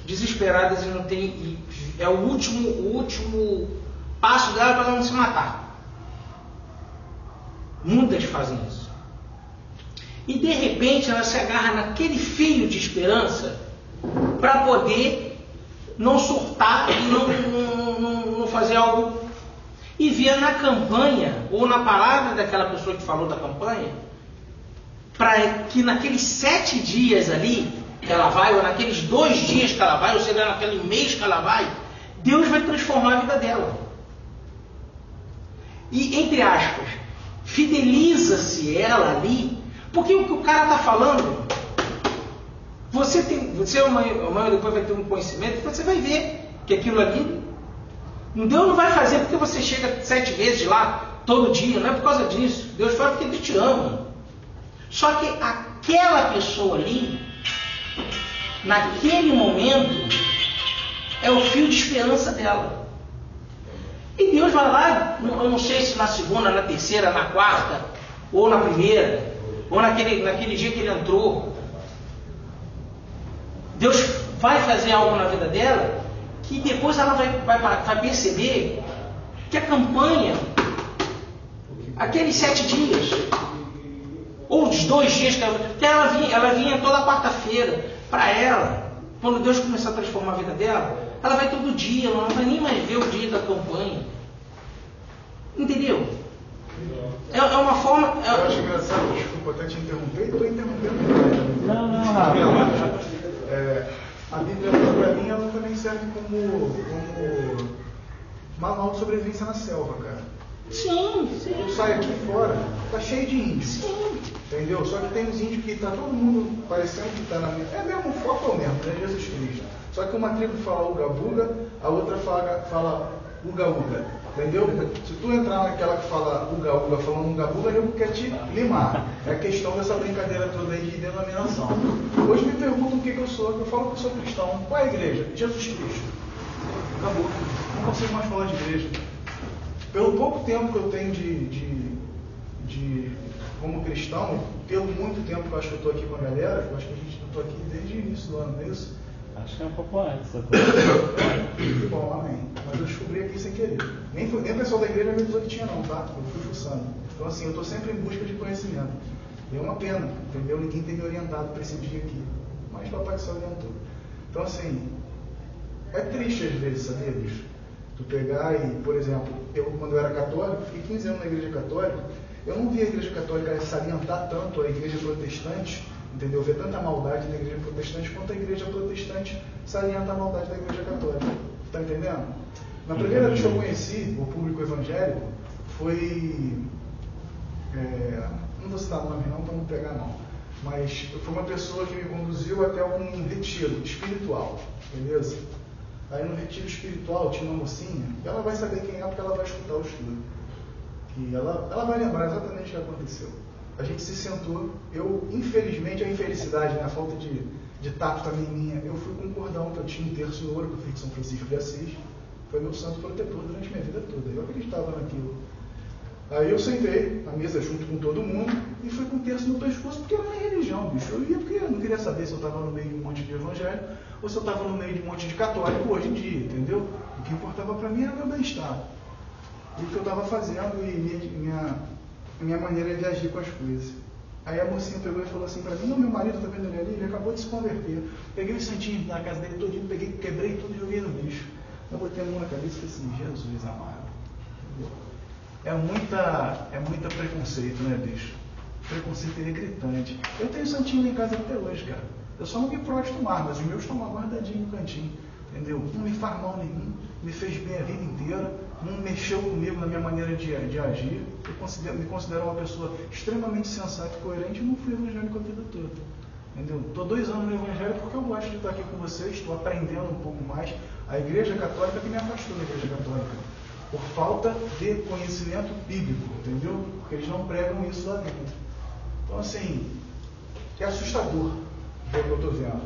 desesperadas e não tem. É o último passo dela para ela não se matar. Muitas fazem isso. E de repente ela se agarra naquele fio de esperança para poder não surtar e não fazer algo. E via na campanha, ou na palavra daquela pessoa que falou da campanha, para que naqueles 7 dias ali que ela vai, ou naqueles 2 dias que ela vai, ou seja, naquele mês que ela vai, Deus vai transformar a vida dela. E, entre aspas, fideliza-se ela ali, porque o que o cara está falando, você amanhã depois vai ter um conhecimento, você vai ver que aquilo ali, Deus não vai fazer porque você chega 7 vezes lá, todo dia, não é por causa disso. Deus faz porque Ele te ama. Só que aquela pessoa ali, naquele momento, é o fio de esperança dela. E Deus vai lá, eu não sei se na segunda, na terceira, na quarta, ou na primeira, ou naquele dia que ele entrou. Deus vai fazer algo na vida dela, que depois ela vai perceber que a campanha, aqueles 7 dias, ou os 2 dias que ela vinha toda quarta-feira, para ela, quando Deus começar a transformar a vida dela, ela vai todo dia, ela não vai nem mais ver o dia da campanha. Entendeu? É uma forma. Eu acho engraçado, desculpa até te interromper, estou interrompendo. Não, Rafa. A Bíblia, para mim, ela também serve como manual de sobrevivência na selva, cara. Sim. Eu saio aqui fora, tá cheio de índios. Sim. Entendeu? Só que tem uns índios que tá todo mundo parecendo que tá na mesma. É mesmo, o foco é o mesmo, né? Jesus Cristo. Só que uma tribo fala uga-buga, a outra fala uga-uga. Entendeu? Se tu entrar naquela que fala uga-uga falando uga-buga, ele quer te limar. É a questão dessa brincadeira toda aí de denominação. Hoje me perguntam o que eu sou, eu falo que eu sou cristão. Qual é a igreja? Jesus Cristo. Acabou. Não consigo mais falar de igreja. Pelo pouco tempo que eu tenho como cristão, pelo muito tempo que eu acho que eu estou aqui com a galera, eu acho que a gente estou aqui desde o início do ano, não é isso? Acho que é um pouco antes. Que bom, amém. Mas eu descobri aqui sem querer. Nem o pessoal da igreja me avisou que tinha não, tá? Eu fui fuçando. Então assim, eu estou sempre em busca de conhecimento. E é uma pena, entendeu? Ninguém tem me orientado para esse dia aqui. Mas o Papai do Céu orientou. Então assim, é triste às vezes, sabia, bicho? Tu pegar e, por exemplo, eu quando eu era católico, fiquei 15 anos na igreja católica, eu não vi a igreja católica salientar tanto a igreja protestante, entendeu? Ver tanta maldade na igreja protestante quanto a igreja protestante salienta a maldade da igreja católica. Tá entendendo? Na primeira vez que eu conheci o público evangélico, foi... não vou citar o nome não, para não pegar não. Mas foi uma pessoa que me conduziu até um retiro espiritual, beleza? Aí no retiro espiritual tinha uma mocinha, e ela vai saber quem é porque ela vai escutar o estudo. E ela vai lembrar exatamente o que aconteceu. A gente se sentou, eu, infelizmente, a infelicidade, né, a falta de tato também minha, eu fui com um cordão que eu tinha, um terço de ouro, que eu fiz de São Francisco de Assis, foi meu santo protetor durante minha vida toda, eu acreditava naquilo. Aí eu sentei na mesa junto com todo mundo e fui com um terço no pescoço, porque era minha religião, bicho. Eu ia porque eu não queria saber se eu estava no meio de um monte de evangélico ou se eu estava no meio de um monte de católico hoje em dia, entendeu? O que importava para mim era meu bem-estar. E o que eu estava fazendo e minha maneira de agir com as coisas. Aí a mocinha pegou e falou assim para mim: não, meu marido, tá vendo ele ali? Ele acabou de se converter. Peguei os santinhos na casa dele todinho, quebrei tudo e joguei no lixo. Eu botei a mão na cabeça e falei assim: Jesus amado. Entendeu? É muita preconceito, né, bicho? Preconceito é gritante. Eu tenho santinho lá em casa até hoje, cara. Eu só não me prosto mais, mas os meus estão lá guardadinhos no cantinho. Entendeu? Não me faz mal nenhum, me fez bem a vida inteira, não mexeu comigo na minha maneira de agir. Eu me considero uma pessoa extremamente sensata e coerente e não fui evangélico a vida toda. Entendeu? Estou 2 anos no evangelho porque eu gosto de estar aqui com vocês, estou aprendendo um pouco mais. A igreja católica que me afastou da igreja católica, por falta de conhecimento bíblico, entendeu? Porque eles não pregam isso lá dentro. Então assim, é assustador ver o que eu estou vendo.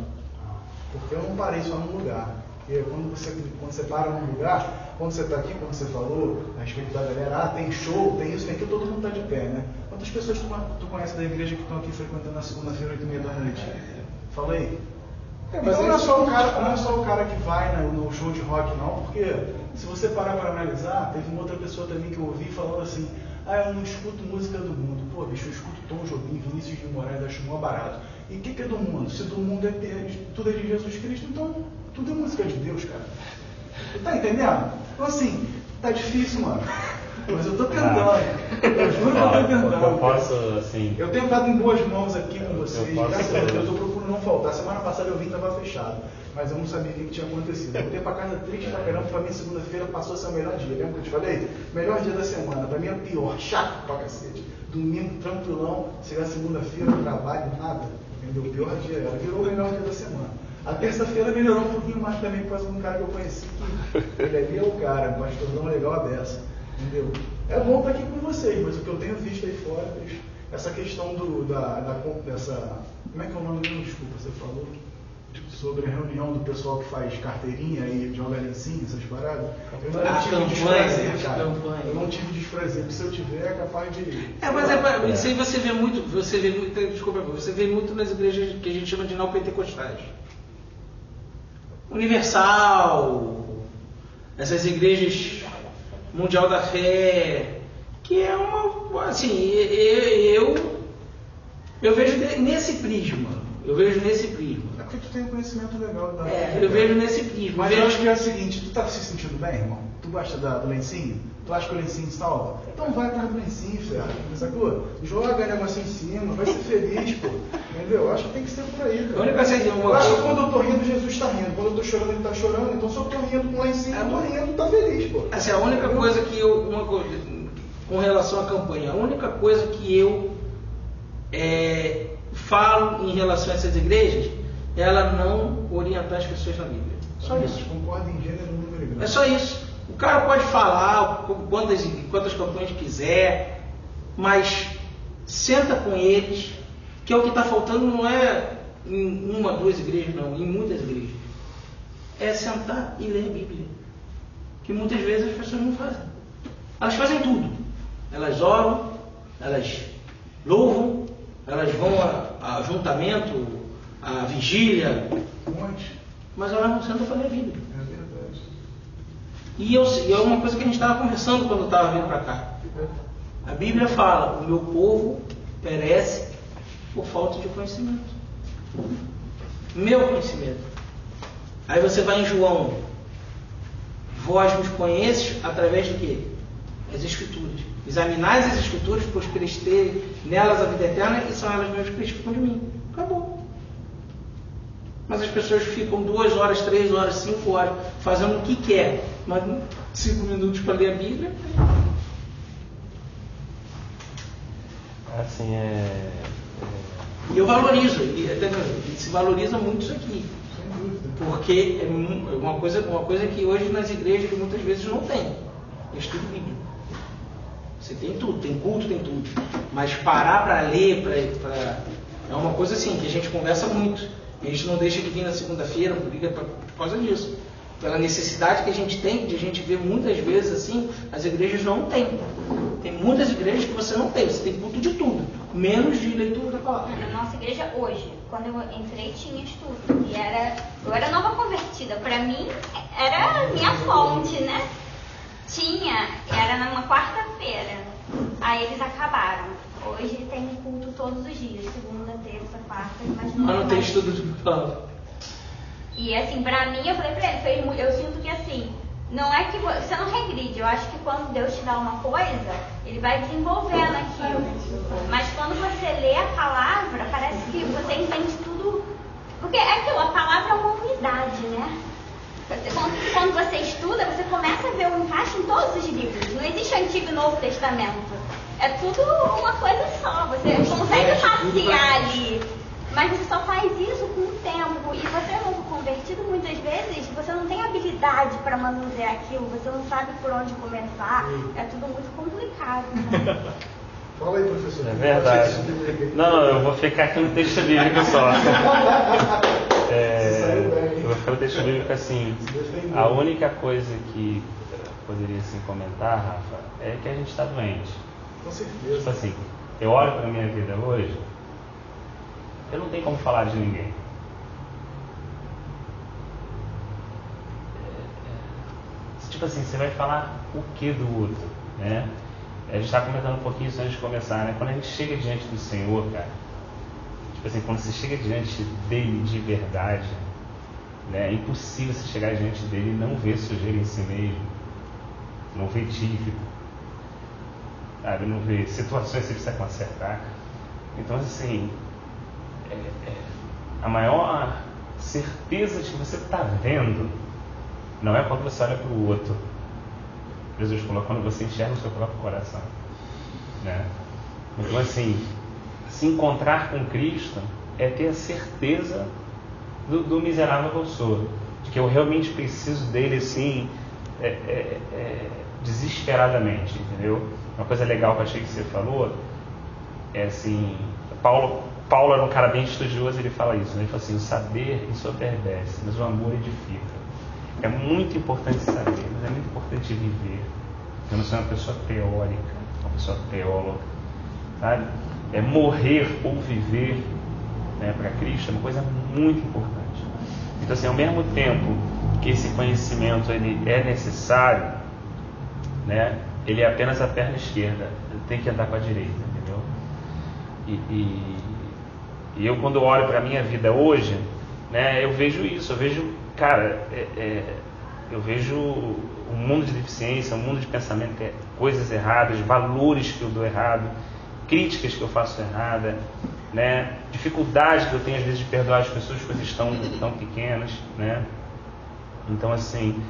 Porque eu não parei só num lugar. Porque quando você para num lugar, quando você está aqui, como você falou, a respeito da galera, tem show, tem isso, tem aquilo, todo mundo está de pé, né? Quantas pessoas tu conhece da igreja que estão aqui frequentando na segunda-feira, 8h30 da noite? Fala aí. Mas não é só o cara que vai no show de rock, não, porque se você parar para analisar, teve uma outra pessoa também que eu ouvi falando assim: eu não escuto música do mundo. Pô, bicho, eu escuto Tom Jobim, Vinícius de Moraes, acho mó barato. E o que é do mundo? Se do mundo tudo é de Jesus Cristo, então tudo é música de Deus, cara. Tu tá entendendo? Então assim, tá difícil, mano. Mas eu tô tentando. Eu juro que eu tô tentando. Eu posso, assim... Eu tenho estado em boas mãos aqui com vocês. Graças a Deus, eu procuro não faltar. Semana passada eu vim e estava fechado. Mas eu não sabia o que tinha acontecido. Eu voltei pra casa triste pra caramba. Pra mim, segunda-feira passou a ser o melhor dia. Lembra que eu te falei? Melhor dia da semana. Pra mim é pior. Chato pra cacete. Domingo, tranquilão. Chegar segunda-feira, trabalho, nada. Entendeu? O pior dia era. Virou o melhor dia da semana. A terça-feira melhorou um pouquinho mais também por causa de um cara que eu conheci. Ele ali é o cara, um pastorzão legal a beça. Entendeu? É bom estar aqui com vocês, mas o que eu tenho visto aí fora, essa questão dessa... Como é que é o nome mesmo? Desculpa, você falou sobre a reunião do pessoal que faz carteirinha e joga lencinho, essas paradas. Eu não tive desprazer, cara. Eu não tive desprazer, porque se eu tiver é capaz de... Mas isso aí você vê muito, desculpa, você vê muito nas igrejas que a gente chama de neopentecostais. Universal, essas igrejas Mundial da Fé, que é uma, assim, eu vejo nesse prisma, Eu vejo nesse prisma. É porque tu tem um conhecimento legal da Eu vejo nesse prisma. Mas eu acho que é o seguinte, tu tá se sentindo bem, irmão? Tu gosta do lencinho? Tu acha que o lencinho salva? Então vai atrás do lencinho, filho. Sacou? Joga negócio em cima, vai ser feliz, pô. Entendeu? Eu acho que tem que ser por aí, cara. A única coisa eu acho que quando eu tô rindo, Jesus tá rindo. Quando eu tô chorando, ele tá chorando. Então se eu tô rindo com o lencinho, eu tô rindo, tá feliz, pô. Assim, a única coisa que com relação à campanha, a única coisa que eu falo em relação a essas igrejas é ela não orientar as pessoas na Bíblia. Só isso. Concordo em gênero, número e grau. É só isso. O cara pode falar quantas campanhas quiser, mas senta com eles, que é o que está faltando não é em uma, duas igrejas, não, em muitas igrejas. É sentar e ler a Bíblia. Que muitas vezes as pessoas não fazem. Elas fazem tudo. Elas oram, elas louvam, elas vão a ajuntamento, a vigília, mas elas não sentam para ler a Bíblia. É verdade. E é uma coisa que a gente estava conversando quando eu estava vindo para cá. A Bíblia fala, o meu povo perece por falta de conhecimento. Meu conhecimento. Aí você vai em João. Vós nos conheces através do quê? As Escrituras. Examinais as Escrituras, pois quereis ter nelas a vida eterna, e são elas mesmas que testificam de mim. Acabou. Mas as pessoas ficam 2 horas, 3 horas, 5 horas fazendo o que quer, mas 5 minutos para ler a Bíblia. Assim, E eu valorizo, e se valoriza muito isso aqui. Porque é uma coisa que hoje nas igrejas muitas vezes não tem. É estudo bíblico. Você tem tudo, tem culto, tem tudo. Mas parar para ler, é uma coisa assim, que a gente conversa muito. A gente não deixa de vir na segunda-feira, por causa disso. Pela necessidade que a gente tem, de a gente ver muitas vezes assim, as igrejas não têm. Tem muitas igrejas que você não tem, você tem culto de tudo, menos de leitura da palavra. Na nossa igreja hoje, quando eu entrei, tinha estudo. E eu era nova convertida. Para mim, era a minha fonte, né? Era numa quarta-feira. Aí eles acabaram. Hoje tem culto todos os dias, segunda, terça, quarta, mas não tem estudo de palavra. E assim, pra mim, eu falei pra ele, eu sinto que assim, não é que você não regride. Eu acho que quando Deus te dá uma coisa, Ele vai desenvolvendo aquilo. Mas quando você lê a palavra, parece que você entende tudo. Porque é aquilo, a palavra é uma unidade, né? Quando você estuda, você começa a ver o encaixe em todos os livros. Não existe Antigo e Novo Testamento. É tudo uma coisa só. Você consegue passear ali. Mas você só faz isso com o tempo. E você é novo convertido, muitas vezes, você não tem habilidade para manusear aquilo. Você não sabe por onde começar. É tudo muito complicado, né? Fala aí, professor. É verdade. Não, eu vou ficar aqui no texto bíblico só. Eu vou ficar no texto bíblico assim. A única coisa que poderia assim, comentar, Rafa, é que a gente está doente. Com certeza. Tipo assim, eu olho para a minha vida hoje, eu não tenho como falar de ninguém. Tipo assim, você vai falar o que do outro, né? A gente estava comentando um pouquinho isso antes de começar, né? Quando a gente chega diante do Senhor, cara, tipo assim, quando você chega diante dele de verdade, né? É impossível você chegar diante dele e não ver sujeira em si mesmo, não ver dívida, sabe? Não ver situações que você precisa consertar. Então, assim, a maior certeza de que você está vendo não é quando você olha para o outro. Jesus falou, quando você enxerga o seu próprio coração, né? Então, assim, se encontrar com Cristo é ter a certeza do miserável que eu sou, de que eu realmente preciso dele, assim, desesperadamente, entendeu? Uma coisa legal que eu achei que você falou é assim, Paulo era um cara bem estudioso, ele fala isso, né? Ele fala assim, o saber ensoberbece, mas o amor edifica. É muito importante saber, mas é muito importante viver. Eu não sou uma pessoa teórica, uma pessoa teóloga, sabe? Morrer ou viver, né, para Cristo é uma coisa muito importante. Então, assim, ao mesmo tempo que esse conhecimento ele é necessário, né, ele é apenas a perna esquerda, ele tem que andar com a direita, entendeu? E eu, quando olho para a minha vida hoje, né, eu vejo isso, eu vejo, cara, eu vejo um mundo de deficiência, um mundo de pensamento, coisas erradas, valores que eu dou errado, críticas que eu faço errada, né, dificuldade que eu tenho às vezes de perdoar as pessoas por coisas tão pequenas, né. Então, assim,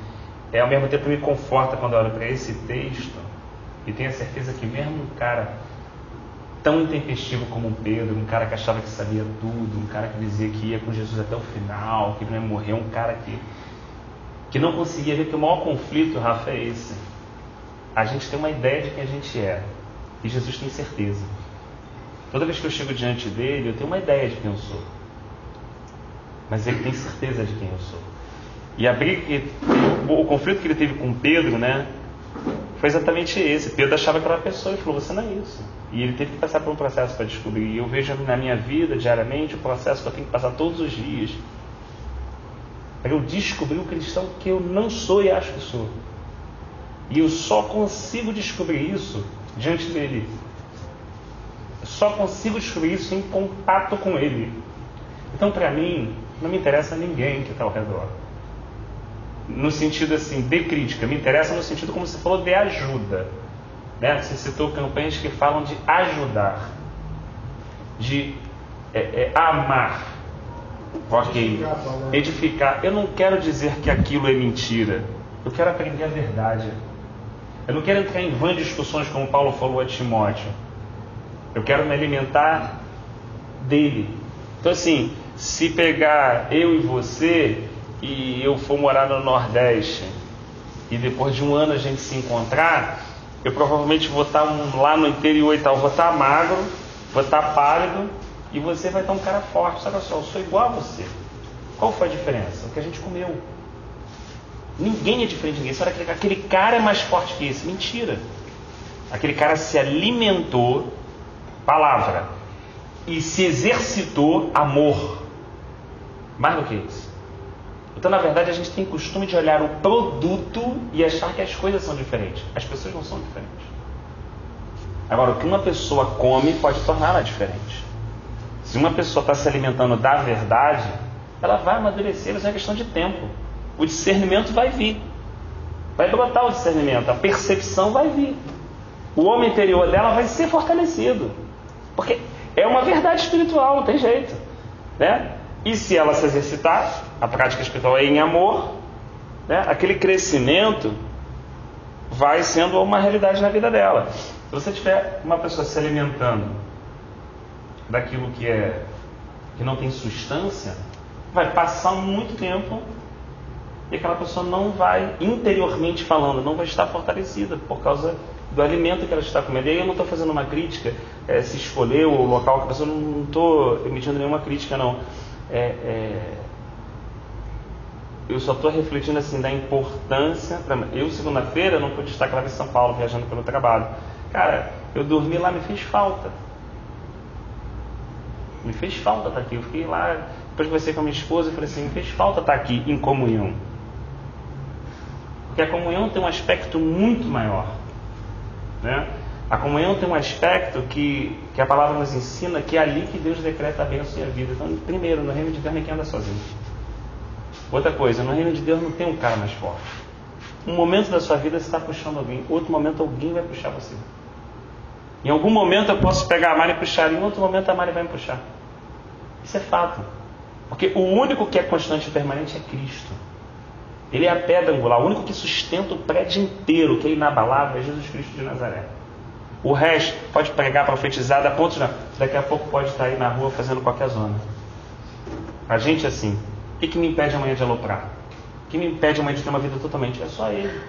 ao mesmo tempo me conforta quando eu olho para esse texto e tenho a certeza que mesmo um cara tão intempestivo como o Pedro, um cara que achava que sabia tudo, um cara que dizia que ia com Jesus até o final, que não ia morrer, um cara que não conseguia ver, que o maior conflito, Rafa, é esse. A gente tem uma ideia de quem a gente é, e Jesus tem certeza. Toda vez que eu chego diante dele, eu tenho uma ideia de quem eu sou, mas ele tem certeza de quem eu sou. E o conflito que ele teve com Pedro, né, foi exatamente esse. Pedro achava que era uma pessoa e falou, você não é isso. E ele teve que passar por um processo para descobrir. E eu vejo na minha vida, diariamente, o processo que eu tenho que passar todos os dias para eu descobrir o cristão que eu não sou e acho que sou. E eu só consigo descobrir isso diante dele. Eu só consigo descobrir isso em contato com ele. Então, para mim, não me interessa ninguém que está ao redor. No sentido assim, de crítica, me interessa no sentido, como você falou, de ajuda, né? Você citou campanhas que falam de ajudar, de amar, ok, edificar. Eu não quero dizer que aquilo é mentira, eu quero aprender a verdade. Eu não quero entrar em vãs discussões como Paulo falou a Timóteo. Eu quero me alimentar dele. Então, assim, se pegar eu e você e eu for morar no Nordeste e depois de um ano a gente se encontrar, eu provavelmente vou estar lá no interior e tal, vou estar magro, vou estar pálido e você vai estar um cara forte. Olha só, eu sou igual a você. Qual foi a diferença? O que a gente comeu. Ninguém é diferente de ninguém. Você olha, aquele cara é mais forte que esse. Mentira. Aquele cara se alimentou, palavra, e se exercitou amor. Mais do que isso. Então, na verdade, a gente tem costume de olhar o produto e achar que as coisas são diferentes. As pessoas não são diferentes. Agora, o que uma pessoa come pode torná-la diferente. Se uma pessoa está se alimentando da verdade, ela vai amadurecer, isso é uma questão de tempo. O discernimento vai vir. Vai brotar o discernimento, a percepção vai vir. O homem interior dela vai ser fortalecido. Porque é uma verdade espiritual, não tem jeito, né? E se ela se exercitar, a prática espiritual é em amor, né? Aquele crescimento vai sendo uma realidade na vida dela. Se você tiver uma pessoa se alimentando daquilo que não tem substância, vai passar muito tempo e aquela pessoa não vai, interiormente falando, não vai estar fortalecida por causa do alimento que ela está comendo. E aí eu não estou fazendo uma crítica, se escolher o local que a pessoa, não estou emitindo nenhuma crítica, não. Eu só estou refletindo assim da importância. Eu, segunda-feira, não pude estar lá em São Paulo viajando pelo trabalho. Cara, eu dormi lá, me fez falta. Me fez falta estar aqui. Eu fiquei lá, depois conversei com a minha esposa e falei assim, me fez falta estar aqui em comunhão. Porque a comunhão tem um aspecto muito maior, né? A comunhão tem um aspecto que a palavra nos ensina, que é ali que Deus decreta a bênção e a vida. Então, primeiro, no reino de Deus ninguém anda sozinho. Outra coisa, no reino de Deus não tem um cara mais forte. Um momento da sua vida você está puxando alguém, outro momento alguém vai puxar você. Em algum momento eu posso pegar a Mari e puxar, em outro momento a Mari vai me puxar. Isso é fato. Porque o único que é constante e permanente é Cristo. Ele é a pedra angular, o único que sustenta o prédio inteiro, que é inabalável, é Jesus Cristo de Nazaré. O resto pode pregar, profetizar, da ponto de daqui a pouco pode estar aí na rua fazendo qualquer zona. A gente assim, o que me impede amanhã de aloprar? O que me impede amanhã de ter uma vida totalmente? É só ele.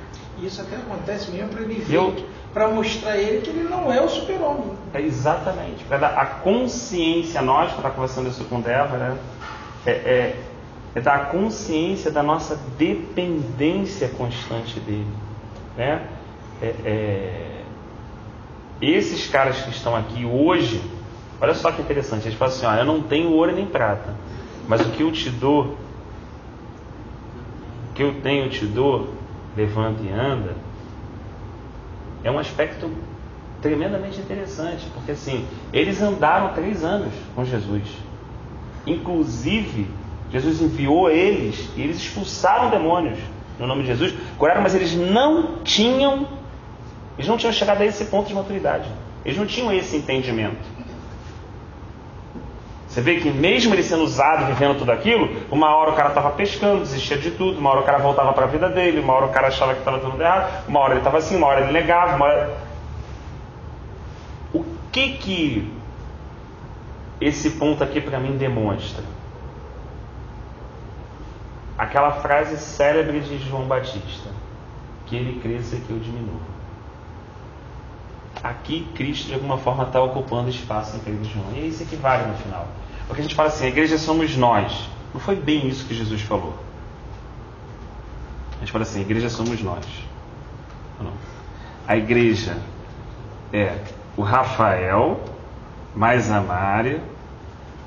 Isso até acontece mesmo para ele ver, para mostrar a ele que ele não é o super-homem. É exatamente, para dar a consciência, nós, que está conversando isso com Débora, é dar a consciência da nossa dependência constante dele, né? Esses caras que estão aqui hoje, olha só que interessante, eles falam assim, eu não tenho ouro nem prata, mas o que eu te dou, o que eu tenho eu te dou, levanta e anda, é um aspecto tremendamente interessante, porque assim, eles andaram 3 anos com Jesus, Inclusive, Jesus enviou eles e eles expulsaram demônios no nome de Jesus, curaram, mas eles não tinham chegado a esse ponto de maturidade. Eles não tinham esse entendimento. Você vê que mesmo ele sendo usado, vivendo tudo aquilo, uma hora o cara estava pescando, desistia de tudo, uma hora o cara voltava para a vida dele, uma hora o cara achava que estava tudo errado, uma hora ele estava assim, uma hora ele negava, uma hora... O que esse ponto aqui para mim demonstra? Aquela frase célebre de João Batista, que ele cresça e que eu diminua. Aqui Cristo de alguma forma está ocupando espaço em Pedro e João. E é isso que vale no final. Porque a gente fala assim, a igreja somos nós. Não foi bem isso que Jesus falou. A gente fala assim, a igreja somos nós. Não. A igreja é o Rafael, mais a Mari,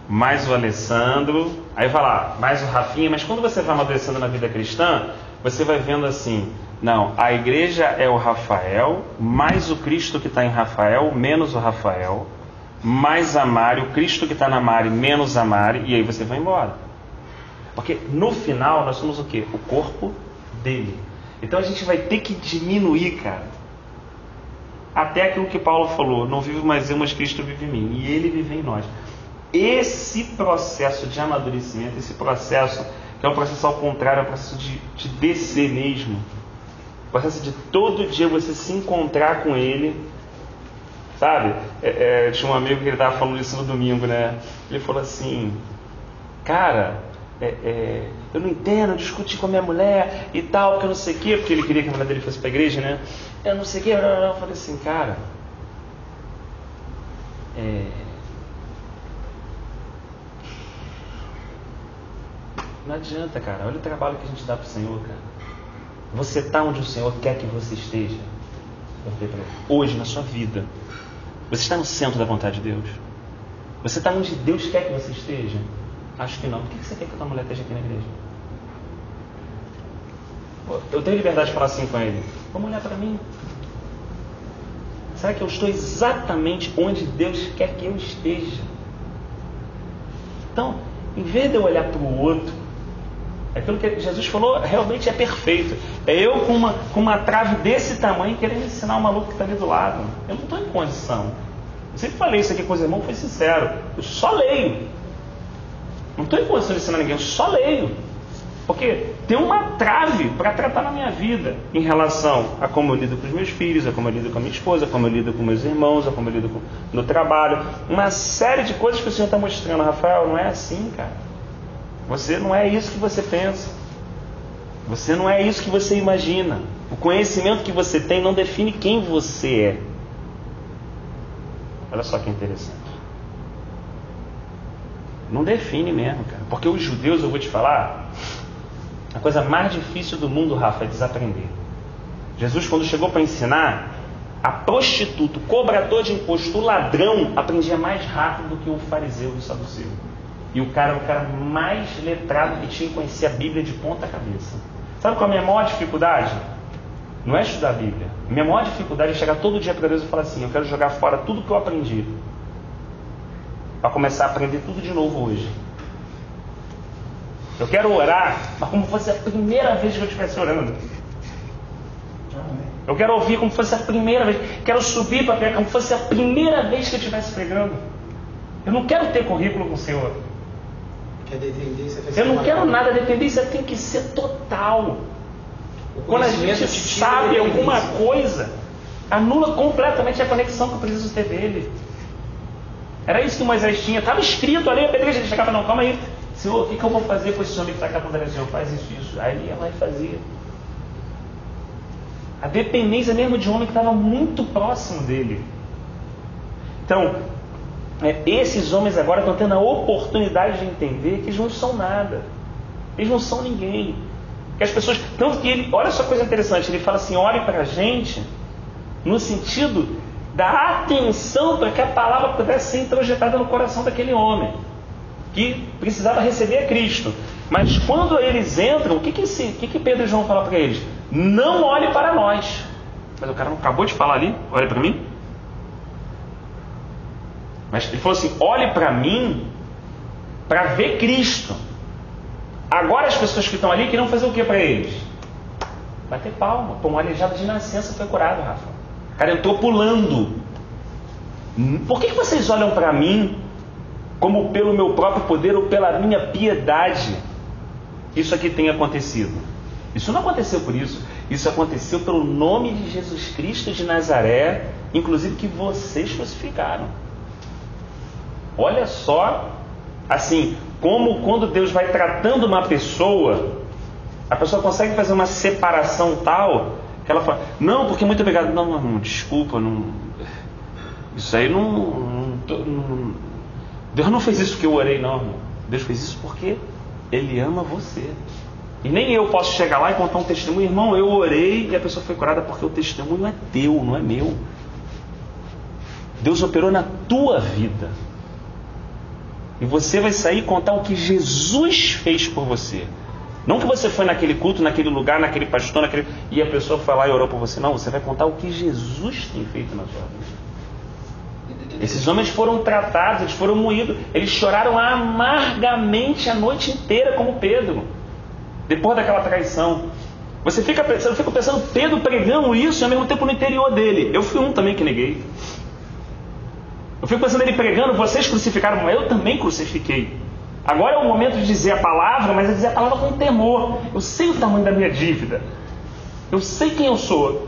mais o Alessandro, aí vai lá, mais o Rafinha, mas quando você vai amadurecendo na vida cristã, você vai vendo assim, não, a igreja é o Rafael, mais o Cristo que está em Rafael, menos o Rafael, mais a Mari, o Cristo que está na Mari, menos a Mari, e aí você vai embora. Porque no final nós somos o quê? O corpo dele. Então a gente vai ter que diminuir, cara. Até aquilo que Paulo falou, não vivo mais eu, mas Cristo vive em mim, e ele vive em nós. Esse processo de amadurecimento, esse processo que é um processo ao contrário, é um processo de descer mesmo, o processo de todo dia você se encontrar com ele, sabe? Tinha um amigo que ele estava falando isso no domingo, né? Ele falou assim, cara, eu não entendo, eu discuti com a minha mulher e tal, porque eu não sei o quê, porque ele queria que a mulher dele fosse para a igreja, né? Eu não sei o quê, eu falei assim, cara, não adianta, cara. Olha o trabalho que a gente dá para o Senhor, cara. Você está onde o Senhor quer que você esteja. Eu falei para ele, hoje na sua vida, você está no centro da vontade de Deus? Você está onde Deus quer que você esteja? Acho que não. Por que você quer que a tua mulher esteja aqui na igreja? Eu tenho liberdade de falar assim com ele. Vamos olhar para mim. Será que eu estou exatamente onde Deus quer que eu esteja? Então, em vez de eu olhar para o outro, aquilo que Jesus falou realmente é perfeito. É eu com uma trave desse tamanho querendo ensinar o maluco que está ali do lado. Eu não estou em condição. Eu sempre falei isso aqui com os irmãos, fui sincero. Eu só leio. Não estou em condição de ensinar ninguém, eu só leio. Porque tem uma trave para tratar na minha vida em relação a como eu lido com os meus filhos, a como eu lido com a minha esposa, a como eu lido com meus irmãos, a como eu lido no trabalho. Uma série de coisas que o Senhor está mostrando. Rafael, não é assim, cara. Você não é isso que você pensa. Você não é isso que você imagina. O conhecimento que você tem não define quem você é. Olha só que interessante. Não define mesmo, cara. Porque os judeus, eu vou te falar, a coisa mais difícil do mundo, Rafa, é desaprender. Jesus, quando chegou para ensinar, a prostituta, o cobrador de imposto, o ladrão, aprendia mais rápido do que o fariseu e o saduceu. E o cara era o cara mais letrado que tinha que conhecer a Bíblia de ponta a cabeça. Sabe qual é a minha maior dificuldade? Não é estudar a Bíblia. A minha maior dificuldade é chegar todo dia para Deus e falar assim, eu quero jogar fora tudo que eu aprendi, para começar a aprender tudo de novo hoje. Eu quero orar, mas como fosse a primeira vez que eu estivesse orando. Eu quero ouvir como fosse a primeira vez. Quero subir para pregar como fosse a primeira vez que eu estivesse pregando. Eu não quero ter currículo com o Senhor. Eu não quero nada, a dependência tem que ser total. Quando a gente sabe alguma coisa, anula completamente a conexão que eu preciso ter dele. Era isso que Moisés tinha. Estava escrito ali, a igreja ele chegava, não, calma aí. Senhor, o que eu vou fazer com esse homem que está cá contra ele? Senhor, faz isso. Aí ele ia lá e fazia. A dependência mesmo de um homem que estava muito próximo dele. Então, esses homens agora estão tendo a oportunidade de entender que eles não são nada. Eles não são ninguém. Que as pessoas, tanto que ele, olha só que coisa interessante, ele fala assim, olhe para a gente no sentido da atenção para que a palavra pudesse ser introjetada no coração daquele homem que precisava receber a Cristo. Mas quando eles entram, o que Pedro e João falam para eles? Não olhe para nós. Mas o cara não acabou de falar ali? Olha para mim. Mas ele falou assim, olhe para mim para ver Cristo. Agora as pessoas que estão ali queriam fazer o que para eles? Bater palma. Pô, um aleijado de nascença foi curado, Rafa. O cara entrou pulando. Por que vocês olham para mim como pelo meu próprio poder ou pela minha piedade isso aqui tem acontecido? Isso não aconteceu por isso. Isso aconteceu pelo nome de Jesus Cristo de Nazaré, inclusive que vocês crucificaram. Olha só, assim, como quando Deus vai tratando uma pessoa, a pessoa consegue fazer uma separação tal que ela fala, não, porque muito obrigado, não, desculpa, não, isso aí não, Deus não fez isso porque eu orei, não, irmão. Deus fez isso porque Ele ama você. E nem eu posso chegar lá e contar um testemunho, irmão, eu orei e a pessoa foi curada, porque o testemunho é teu, não é meu. Deus operou na tua vida. E você vai sair e contar o que Jesus fez por você. Não que você foi naquele culto, naquele lugar, naquele pastor, e a pessoa foi lá e orou por você. Não, você vai contar o que Jesus tem feito na sua vida. Esses homens foram tratados, eles foram moídos, eles choraram amargamente a noite inteira, como Pedro, depois daquela traição. Você fica pensando, Pedro pregando isso e ao mesmo tempo no interior dele. Eu fui um também que neguei. Eu fico pensando ele pregando, vocês crucificaram, mas eu também crucifiquei. Agora é o momento de dizer a palavra, mas é dizer a palavra com temor. Eu sei o tamanho da minha dívida. Eu sei quem eu sou.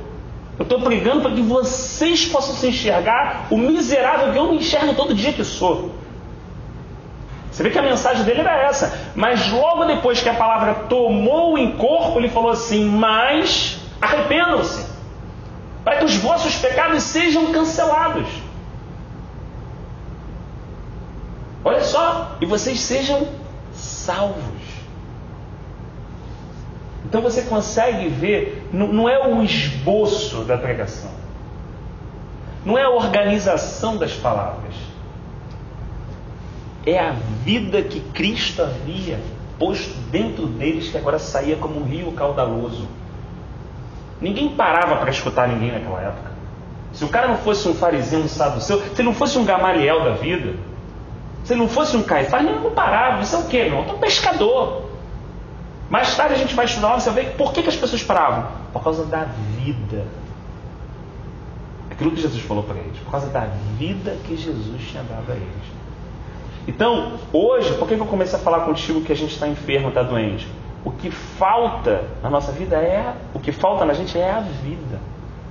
Eu estou pregando para que vocês possam se enxergar o miserável que eu me enxergo todo dia que sou. Você vê que a mensagem dele era essa. Mas logo depois que a palavra tomou em corpo, ele falou assim, mas arrependam-se, para que os vossos pecados sejam cancelados. Olha só, e vocês sejam salvos. Então você consegue ver, não é o esboço da pregação, não é a organização das palavras, é a vida que Cristo havia posto dentro deles, que agora saía como um rio caudaloso. Ninguém parava para escutar ninguém naquela época. Se o cara não fosse um fariseu, um saduceu, se ele não fosse um Gamaliel da vida, se ele não fosse um Caifás, não parava. Isso é o quê, irmão? É um pescador. Mais tarde a gente vai estudar, você vai ver por que as pessoas paravam. Por causa da vida. Aquilo que Jesus falou para eles. Por causa da vida que Jesus tinha dado a eles. Então, hoje, por que eu comecei a falar contigo que a gente está enfermo, está doente? O que falta na nossa vida o que falta na gente é a vida.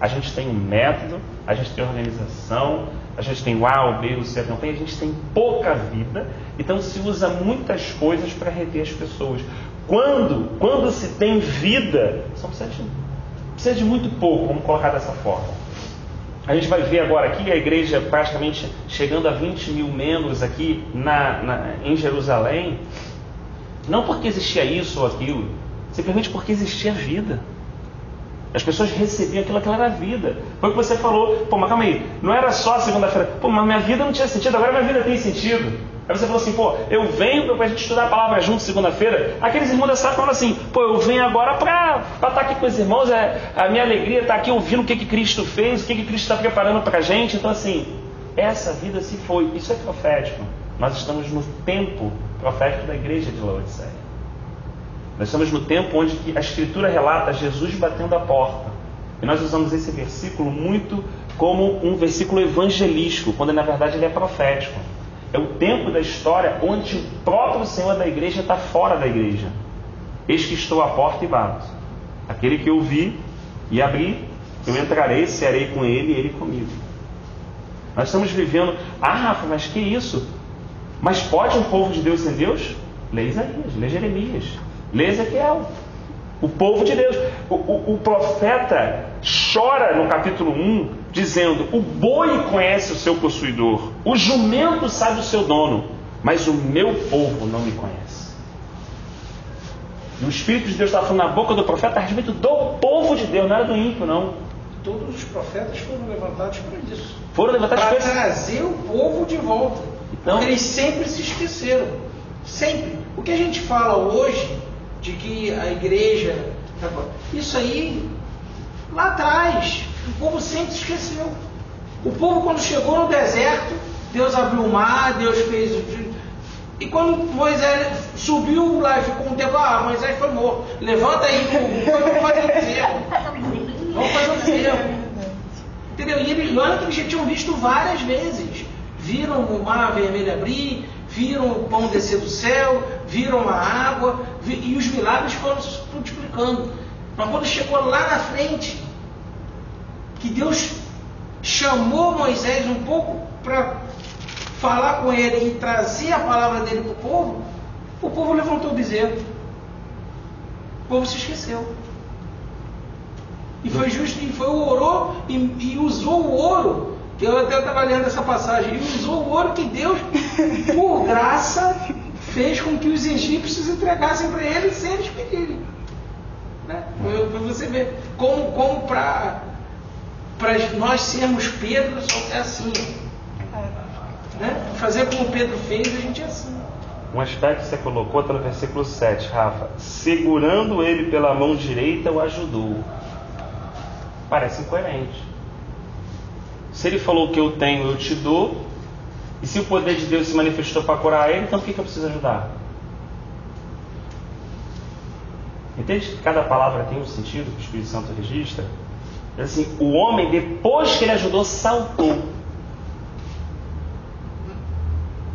A gente tem um método, a gente tem organização, a gente tem o A, o B, o C, a campanha, a gente tem pouca vida, então se usa muitas coisas para reter as pessoas. Quando se tem vida, só precisa de muito pouco, vamos colocar dessa forma. A gente vai ver agora aqui a igreja praticamente chegando a 20 mil membros aqui em Jerusalém, não porque existia isso ou aquilo, simplesmente porque existia vida. As pessoas recebiam aquilo era vida. Foi o que você falou, pô, mas calma aí, não era só a segunda-feira, pô, mas minha vida não tinha sentido, agora minha vida tem sentido. Aí você falou assim, pô, eu venho para a gente estudar a palavra junto segunda-feira. Aqueles irmãos dessa falaram assim, pô, eu venho agora para estar aqui com os irmãos, a minha alegria está aqui ouvindo o que Cristo fez, o que Cristo está preparando para a gente. Então assim, essa vida se foi, isso é profético. Nós estamos no tempo profético da igreja de Laodiceia. Nós estamos no tempo onde a Escritura relata Jesus batendo a porta. E nós usamos esse versículo muito como um versículo evangelístico, quando na verdade ele é profético. É o tempo da história onde o próprio Senhor da igreja está fora da igreja. Eis que estou à porta e bato. Aquele que eu vi e abri, eu entrarei, cearei com ele e ele comigo. Nós estamos vivendo... Ah, Rafa, mas que isso? Mas pode um povo de Deus ser Deus? Lê Isaías, lê Jeremias, lê Ezequiel. O povo de Deus. O profeta chora no capítulo 1, dizendo, o boi conhece o seu possuidor, o jumento sabe o seu dono, mas o meu povo não me conhece. E o Espírito de Deus estava falando na boca do profeta a respeito do povo de Deus, não era do ímpio, não. Todos os profetas foram levantados para isso. Foram levantados para trazer o povo de volta. Então, porque eles sempre se esqueceram. Sempre. O que a gente fala hoje, de que a igreja... Isso aí, lá atrás, o povo sempre se esqueceu. O povo, quando chegou no deserto, Deus abriu o mar, Deus fez E quando Moisés subiu lá e ficou um tempo, Moisés foi morto. Levanta aí, vamos fazer o bezerro. Vamos fazer o bezerro. Entendeu? E olha que eles já tinham visto várias vezes. Viram o mar vermelho abrir, viram o pão descer do céu, viram a água, e os milagres foram se multiplicando. Mas quando chegou lá na frente, que Deus chamou Moisés um pouco para falar com ele e trazer a palavra dele para o povo levantou o bezerro. O povo se esqueceu. E foi justo, e orou e usou o ouro. Eu até estava lendo essa passagem. E usou o ouro que Deus, por graça, fez com que os egípcios entregassem para ele sem eles pedirem. Né? Para você ver como para nós sermos Pedro, só é assim. Né? Fazer como Pedro fez, a gente é assim. Um aspecto que você colocou está no versículo 7, Rafa. Segurando ele pela mão direita, o ajudou. Parece incoerente. Se ele falou que eu tenho, eu te dou, e se o poder de Deus se manifestou para curar ele, então por que eu preciso ajudar? Entende que cada palavra tem um sentido que o Espírito Santo registra? Assim, o homem, depois que ele ajudou, saltou.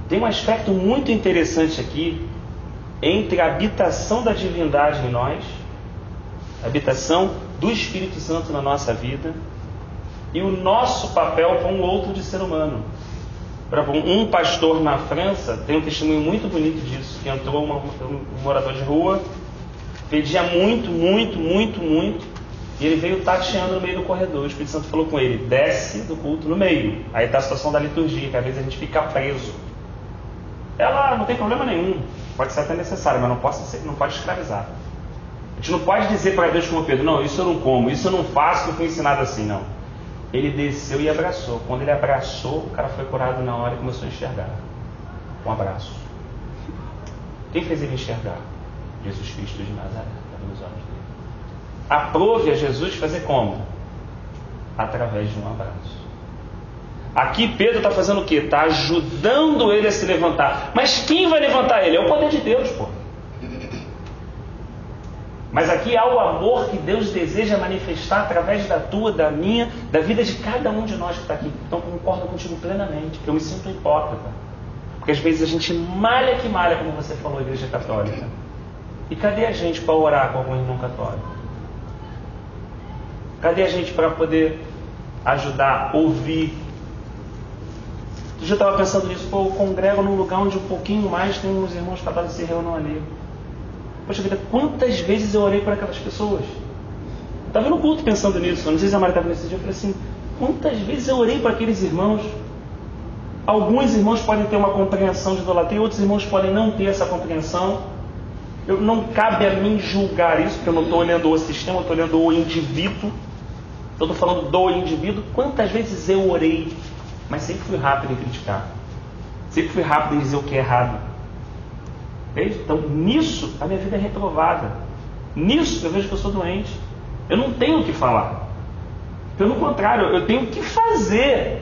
Tem um aspecto muito interessante aqui entre a habitação da divindade em nós, a habitação do Espírito Santo na nossa vida, e o nosso papel com o outro de ser humano. Um pastor na França tem um testemunho muito bonito disso, que entrou um morador de rua, pedia muito, e ele veio tateando no meio do corredor. O Espírito Santo falou com ele: desce do culto no meio. Aí está a situação da liturgia, que às vezes a gente fica preso. Ela não tem problema nenhum, pode ser até necessário, mas não pode escravizar. A gente não pode dizer para Deus como Pedro: não, isso eu não como, isso eu não faço, que eu fui ensinado assim. Não. Ele desceu e abraçou. Quando ele abraçou, o cara foi curado na hora e começou a enxergar. Um abraço. Quem fez ele enxergar? Jesus Cristo de Nazaré, estava nos olhos dele. Aprove a Jesus fazer como? Através de um abraço. Aqui Pedro está fazendo o quê? Está ajudando ele a se levantar. Mas quem vai levantar ele? É o poder de Deus, pô. Mas aqui há o amor que Deus deseja manifestar através da tua, da minha, da vida de cada um de nós que está aqui. Então concordo contigo plenamente, porque eu me sinto hipócrita. Porque às vezes a gente malha que malha, como você falou, Igreja Católica. E cadê a gente para orar com algum irmão católico? Cadê a gente para poder ajudar, ouvir? Eu já estava pensando nisso, eu congrego num lugar onde um pouquinho mais tem uns irmãos católicos que se reúnem ali. Poxa vida, quantas vezes eu orei por aquelas pessoas? Estava no culto pensando nisso, não sei se a Maria estava nesse dia, eu falei assim, quantas vezes eu orei por aqueles irmãos? Alguns irmãos podem ter uma compreensão de idolatria, outros irmãos podem não ter essa compreensão. Não cabe a mim julgar isso, porque eu não estou olhando o sistema, eu estou olhando o indivíduo. Eu estou falando do indivíduo. Quantas vezes eu orei, mas sempre fui rápido em criticar. Sempre fui rápido em dizer o que é errado. Entende? Então, nisso, a minha vida é reprovada. Nisso, eu vejo que eu sou doente. Eu não tenho o que falar. Pelo contrário, eu tenho o que fazer.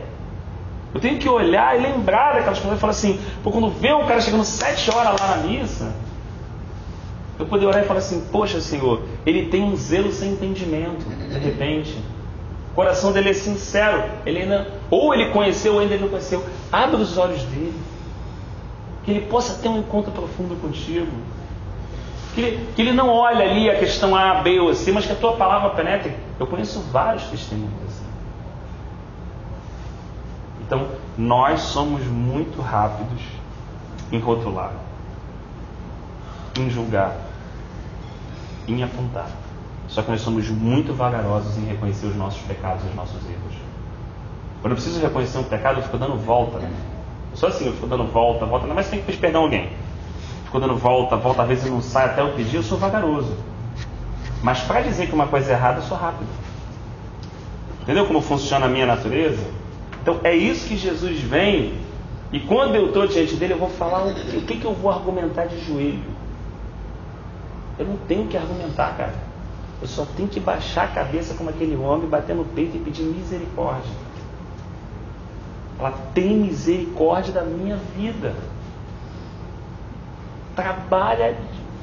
Eu tenho que olhar e lembrar daquelas coisas e falar assim, quando vê o cara chegando 7 horas lá na missa, eu poder orar e falar assim, poxa Senhor, ele tem um zelo sem entendimento, de repente. O coração dele é sincero, ele ainda, ou ele conheceu ou ainda ele não conheceu. Abre os olhos dele, que ele possa ter um encontro profundo contigo. Que ele não olhe ali a questão A, B ou C, mas que a tua palavra penetre. Eu conheço vários testemunhos assim. Então, nós somos muito rápidos em rotular, em julgar, em apontar. Só que nós somos muito vagarosos em reconhecer os nossos pecados e os nossos erros. Quando eu preciso reconhecer um pecado, eu fico dando volta, né? Eu sou assim, eu fico dando volta, mas tem que pedir perdão a alguém. Fico dando volta, às vezes eu não saio até eu pedir, eu sou vagaroso. Mas para dizer que uma coisa é errada, eu sou rápido. Entendeu como funciona a minha natureza? Então é isso que Jesus vem, e quando eu estou diante dele, eu vou falar o que eu vou argumentar de joelho. Eu não tenho que argumentar, cara. Eu só tenho que baixar a cabeça como aquele homem, bater no peito e pedir misericórdia. Falar, tem misericórdia da minha vida. trabalha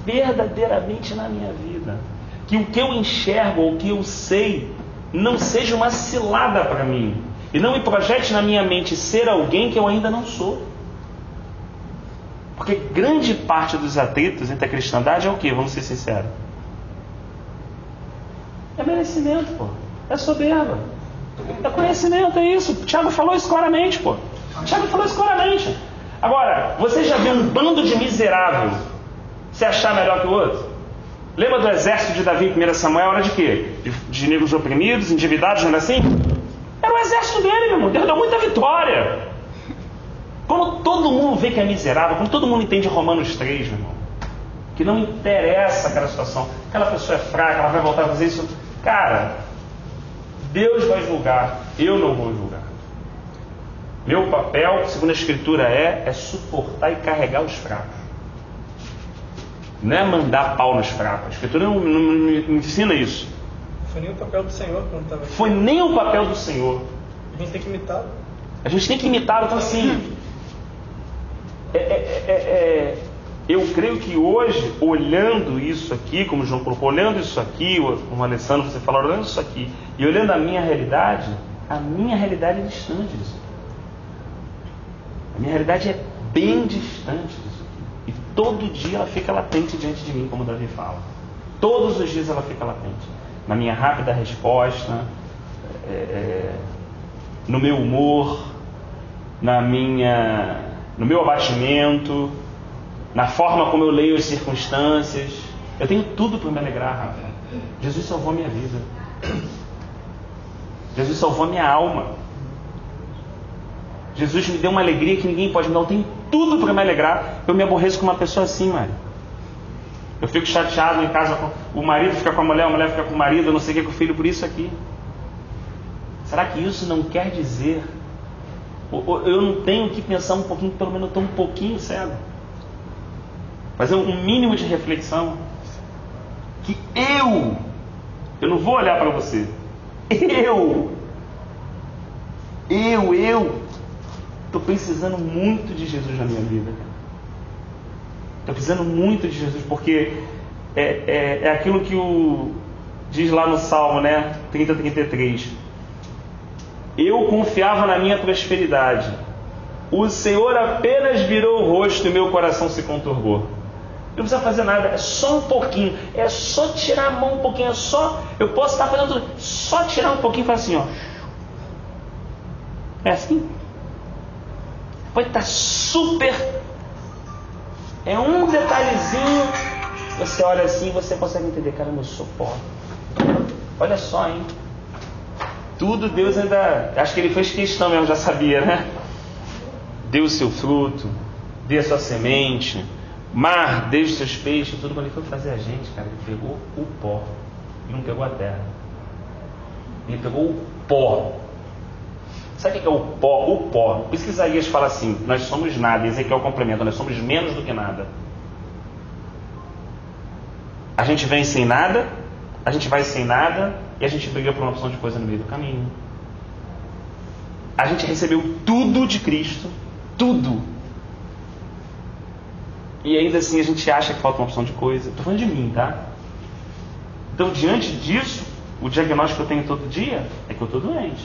verdadeiramente na minha vida. Que o que eu enxergo ou o que eu sei não seja uma cilada para mim. E não me projete na minha mente ser alguém que eu ainda não sou. Porque grande parte dos atritos entre a cristandade é o quê? Vamos ser sinceros. É merecimento, pô. É soberba. É conhecimento, é isso. O Tiago falou isso claramente, pô. O Tiago falou isso claramente. Agora, você já viu um bando de miserável se achar melhor que o outro? Lembra do exército de Davi em 1 Samuel? Era de quê? De negros oprimidos, endividados, não era assim? Era o exército dele, meu irmão. Deus deu muita vitória. Quando todo mundo vê que é miserável, quando todo mundo entende Romanos 3, meu irmão, que não interessa aquela situação, aquela pessoa é fraca, ela vai voltar a fazer isso. Cara, Deus vai julgar, eu não vou julgar. Meu papel, segundo a Escritura, é suportar e carregar os fracos. Não é mandar pau nos fracos. A Escritura não ensina isso. Foi nem o papel do Senhor quando estava aqui. Foi nem o papel do Senhor. A gente tem que imitá-lo. A gente tem que imitá-lo. Então assim, eu creio que hoje, olhando isso aqui, como o João colocou, olhando isso aqui, como o Alessandro, você falou, olhando isso aqui, e olhando a minha realidade é distante disso. A minha realidade é bem distante disso aqui. E todo dia ela fica latente diante de mim, como o Davi fala. Todos os dias ela fica latente. Na minha rápida resposta, no meu humor, no meu abatimento, na forma como eu leio as circunstâncias. Eu tenho tudo para me alegrar, Rafa. Jesus salvou a minha vida. Jesus salvou a minha alma. Jesus me deu uma alegria que ninguém pode me dar. Eu tenho tudo para me alegrar. Eu me aborreço com uma pessoa assim, Mário. Eu fico chateado em casa, o marido fica com a mulher fica com o marido, eu não sei o que com o filho, por isso aqui. Será que isso não quer dizer? Eu não tenho que pensar um pouquinho, pelo menos eu estou um pouquinho cego. Fazer um mínimo de reflexão. Que eu não vou olhar para você. Eu estou precisando muito de Jesus na minha vida. Estou precisando muito de Jesus, porque é aquilo que diz lá no Salmo, né? 30:33. Eu confiava na minha prosperidade. O Senhor apenas virou o rosto e meu coração se conturbou. Não precisa fazer nada, é só um pouquinho. É só tirar a mão um pouquinho. Eu posso estar fazendo tudo. Só tirar um pouquinho e fazer assim, ó. É assim. Pode estar super. É um detalhezinho. Você olha assim e você consegue entender. Caramba, eu sou pobre. Olha só, hein? Tudo Deus ainda... Acho que ele fez questão mesmo, já sabia, né? Dê o seu fruto, dê a sua semente, mar, deixe os seus peixes, tudo. Quando ele foi fazer a gente, cara, ele pegou o pó. Ele não pegou a terra. Ele pegou o pó. Sabe o que é o pó? O pó. Por isso que Isaías fala assim, nós somos nada. Ezequiel complementa, nós somos menos do que nada. A gente vem sem nada, a gente vai sem nada, e a gente briga por uma opção de coisa no meio do caminho. A gente recebeu tudo de Cristo, tudo. E ainda assim a gente acha que falta uma opção de coisa. Estou falando de mim, tá? Então, diante disso, o diagnóstico que eu tenho todo dia é que eu estou doente.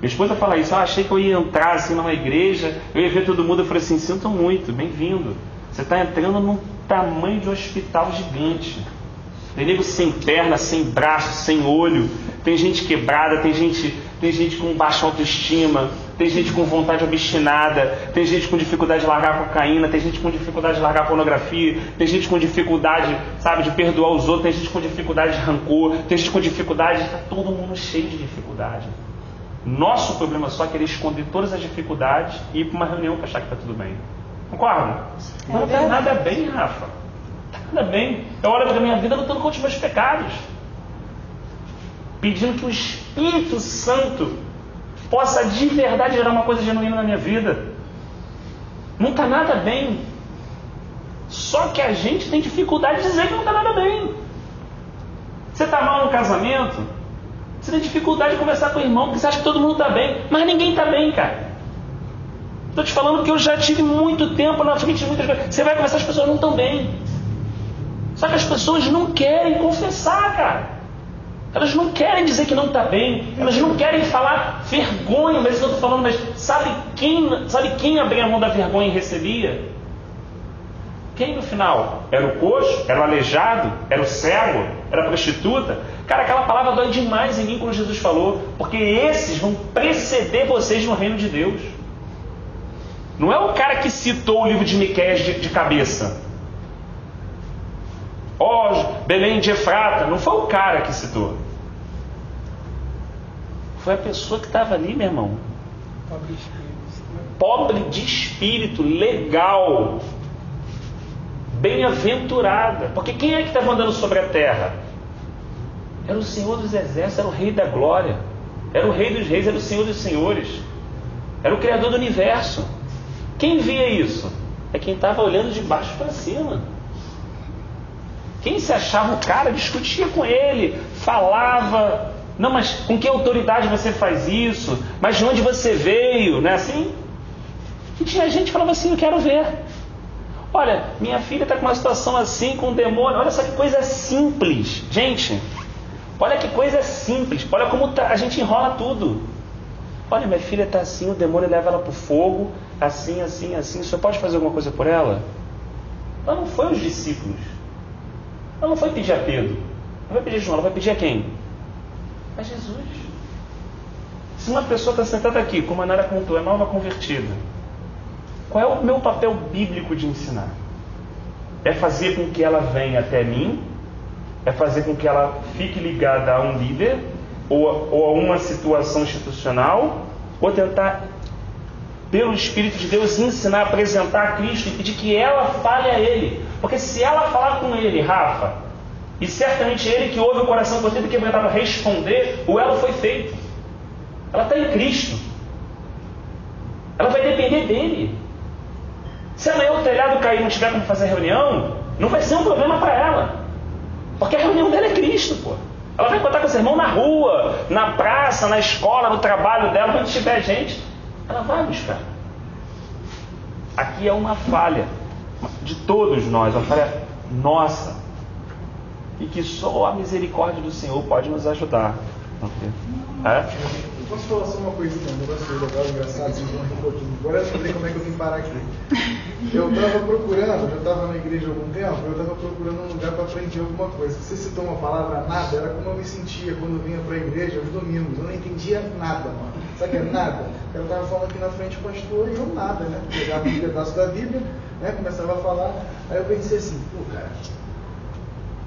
Minha esposa fala isso, achei que eu ia entrar assim numa igreja, eu ia ver todo mundo, eu falei assim, sinto muito, bem-vindo. Você está entrando num tamanho de um hospital gigante. Tem nego sem perna, sem braço, sem olho, tem gente quebrada, tem gente com baixa autoestima, tem gente com vontade obstinada, tem gente com dificuldade de largar a cocaína, tem gente com dificuldade de largar a pornografia, tem gente com dificuldade, sabe, de perdoar os outros, tem gente com dificuldade de rancor, tem gente com dificuldade, está todo mundo cheio de dificuldade. Nosso problema só é querer esconder todas as dificuldades e ir para uma reunião para achar que está tudo bem. Concorda? Não está nada bem, Rafa. Não está nada bem. Eu olho para a minha vida lutando contra os meus pecados. Pedindo que o Espírito Santo possa de verdade gerar uma coisa genuína na minha vida. Não está nada bem. Só que a gente tem dificuldade de dizer que não está nada bem. Você está mal no casamento? Você tem dificuldade de conversar com o irmão porque você acha que todo mundo está bem. Mas ninguém está bem, cara. Estou te falando que eu já tive muito tempo na frente de muitas coisas. Você vai conversar, as pessoas não estão bem. Só que as pessoas não querem confessar, cara. Elas não querem dizer que não está bem. Elas não querem falar vergonha. Mas eu estou falando, mas sabe quem abria a mão da vergonha e recebia? Quem no final? Era o coxo? Era o aleijado? Era o cego? Era a prostituta? Cara, aquela palavra dói demais em mim quando Jesus falou, porque esses vão preceder vocês no reino de Deus. Não é o cara que citou o livro de Miqueias de cabeça. Belém de Efrata. Não foi o cara que citou. Foi a pessoa que estava ali, meu irmão. Pobre de espírito, legal, bem-aventurada. Porque quem é que estava andando sobre a terra? Era o Senhor dos Exércitos, era o Rei da Glória, era o Rei dos Reis, era o Senhor dos Senhores, era o Criador do Universo. Quem via isso? É quem estava olhando de baixo para cima. Quem se achava o cara discutia com ele, falava. Não, mas com que autoridade você faz isso? Mas de onde você veio? Não é assim? E tinha gente que falava assim, eu quero ver. Olha, minha filha está com uma situação assim, com um demônio. Olha só que coisa simples. Gente, olha que coisa simples. Olha como a gente enrola tudo. Olha, minha filha está assim, o demônio leva ela para o fogo, assim, assim, assim. O senhor pode fazer alguma coisa por ela? Ela não foi os discípulos. Ela não foi pedir a Pedro. Não vai pedir a João, ela vai pedir a quem? A Jesus. Se uma pessoa está sentada aqui, como a Nara contou, é nova convertida, qual é o meu papel bíblico de ensinar? É fazer com que ela venha até mim? É fazer com que ela fique ligada a um líder? Ou a uma situação institucional? Ou tentar, pelo Espírito de Deus, ensinar, apresentar a Cristo e pedir que ela fale a Ele? Porque se ela falar com Ele, Rafa, e certamente Ele que ouve o coração contrito e quebrantado responder, o elo foi feito. Ela está em Cristo. Ela vai depender dEle. Se amanhã o telhado cair e não tiver como fazer reunião, não vai ser um problema para ela. Porque a reunião dela é Cristo, pô. Ela vai contar com seu irmão na rua, na praça, na escola, no trabalho dela, quando tiver gente, ela vai buscar. Aqui é uma falha de todos nós, uma falha nossa. E que só a misericórdia do Senhor pode nos ajudar. Posso falar só uma coisinha, um negócio legal, engraçado, um pouquinho. Agora eu lembrei como é que eu vim parar aqui. Eu estava procurando, já estava na igreja há algum tempo, eu estava procurando um lugar para aprender alguma coisa. Você citou uma palavra nada, era como eu me sentia quando eu vinha para a igreja aos domingos. Eu não entendia nada, mano. Sabe o que é nada? Eu estava falando aqui na frente do pastor e eu nada, né? Pegava um pedaço da Bíblia, né? Começava a falar. Aí eu pensei assim, pô, cara,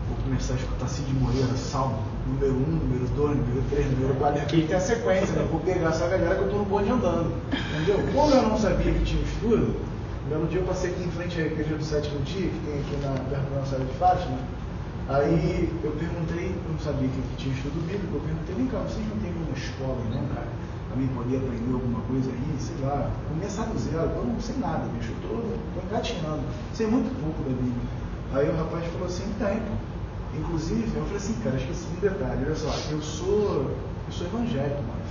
vou começar a escutar Cid Moreira, Salmo, número 1, número 2, número 3, número 4, aqui tem a sequência, né? Vou pegar essa galera que eu estou no bonde andando, entendeu? Como eu não sabia que tinha estudo, no dia eu passei aqui em frente à igreja do Sétimo Dia, que tem aqui perto da Nossa Senhora de Fátima, aí eu perguntei, eu não sabia que tinha estudo bíblico, eu perguntei, vem cá, vocês não tem uma escola não, cara? Pra mim poder aprender alguma coisa aí, sei lá, começar do zero, eu não sei nada, bicho, eu tô engatinhando, sei muito pouco da Bíblia. Aí o rapaz falou assim, tem, pô. Inclusive, eu falei assim, cara, esqueci um detalhe, olha só, eu sou evangélico, mano.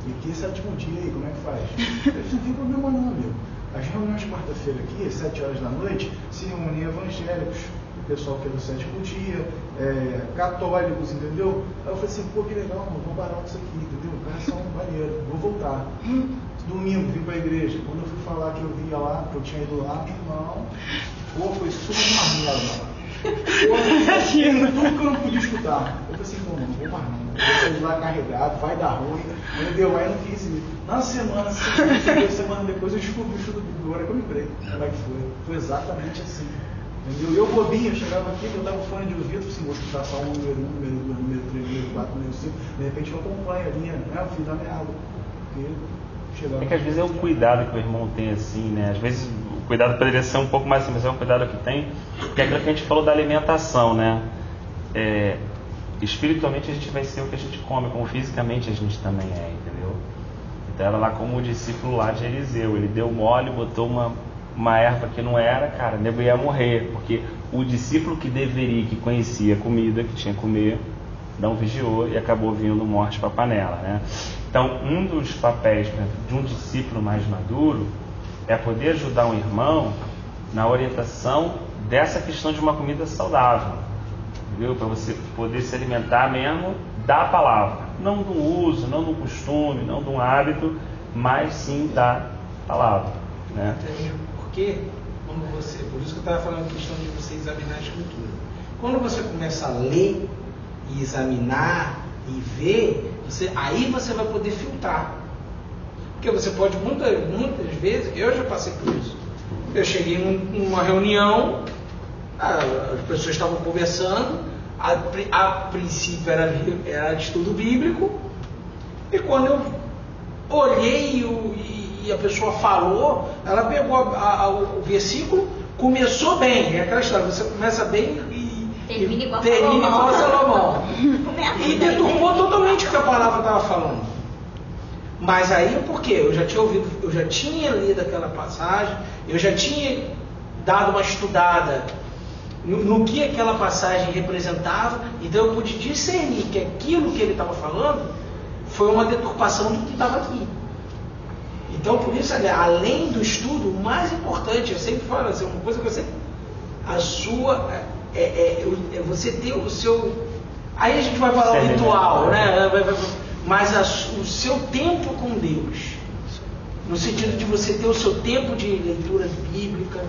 E aqui é sétimo dia aí, como é que faz? Eu disse, não tem problema não, meu. As reuniões de quarta-feira aqui, às 7 horas da noite, se reúnem evangélicos, o pessoal que é do sétimo dia, católicos, entendeu? Aí eu falei assim, pô, que legal, mano, vou parar com isso aqui, entendeu? Os caras são maneiros, vou voltar. Domingo, vim pra igreja. Quando eu fui falar que eu via lá, que eu tinha ido lá, meu irmão, pô, foi super uma merda, mano. Tudo que eu não podia escutar. Eu falei assim, pô, mano, vou mais não. Eu saí lá carregado, vai dar ruim. Entendeu? Aí eu não quis ir. Na semana depois eu descobri o estudo bíblico. Agora que eu lembrei como é que foi. Foi exatamente assim. Entendeu? E eu bobinho, eu chegava aqui, eu dava um fone de ouvido, eu falei assim, vou escutar só o número 1, número 2, número 3, número 4, número 5. De repente eu acompanho a linha, né? O fio da meada. É que às vezes é o cuidado que o irmão tem assim, né? Às vezes o cuidado poderia ser um pouco mais assim, mas é um cuidado que tem, que é aquilo que a gente falou da alimentação, né? Espiritualmente a gente vai ser o que a gente come, como fisicamente a gente também é, entendeu? Então era lá como o discípulo lá de Eliseu, ele deu mole, botou uma erva que não era, cara, o nego ia morrer, porque o discípulo que deveria, que conhecia a comida, que tinha que comer, não vigiou e acabou vindo morte para a panela, né? Então, um dos papéis, por exemplo, de um discípulo mais maduro é poder ajudar um irmão na orientação dessa questão de uma comida saudável, entendeu? Para você poder se alimentar mesmo da palavra, não do uso, não do costume, não de um hábito, mas sim da palavra, né? Porque por isso que eu estava falando a questão de você examinar a escritura. Quando você começa a ler e examinar e ver, aí você vai poder filtrar. Porque você pode, muitas vezes, eu já passei por isso. Eu cheguei numa reunião, as pessoas estavam conversando, a princípio era de estudo bíblico, e quando eu olhei e a pessoa falou, ela pegou o versículo, começou bem, é aquela história, você começa bem e termina igual Salomão. E deturpou totalmente o que a palavra estava falando. Mas aí por quê? Eu já tinha lido aquela passagem, eu já tinha dado uma estudada no que aquela passagem representava, então eu pude discernir que aquilo que ele estava falando foi uma deturpação do que estava aqui. Então, por isso, além do estudo, o mais importante, eu sempre falo assim, uma coisa que eu sempre... você ter o seu... Aí a gente vai falar o ritual, né? Mas o seu tempo com Deus. No sentido de você ter o seu tempo de leitura bíblica,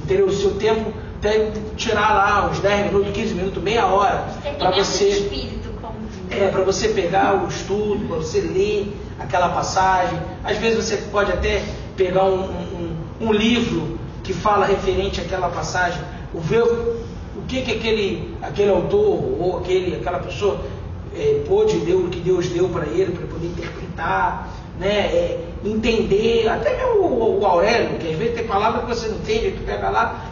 ter o seu tempo, tirar lá uns 10 minutos, 15 minutos, meia hora, para você... para você pegar o estudo, para você ler aquela passagem. Às vezes você pode até pegar um livro que fala referente àquela passagem, ver o que aquele autor ou aquela pessoa pôde deu, o que Deus deu para ele, para poder interpretar, né? Entender, até mesmo o Aurélio, que às vezes tem palavra que você não entende, tu pega lá,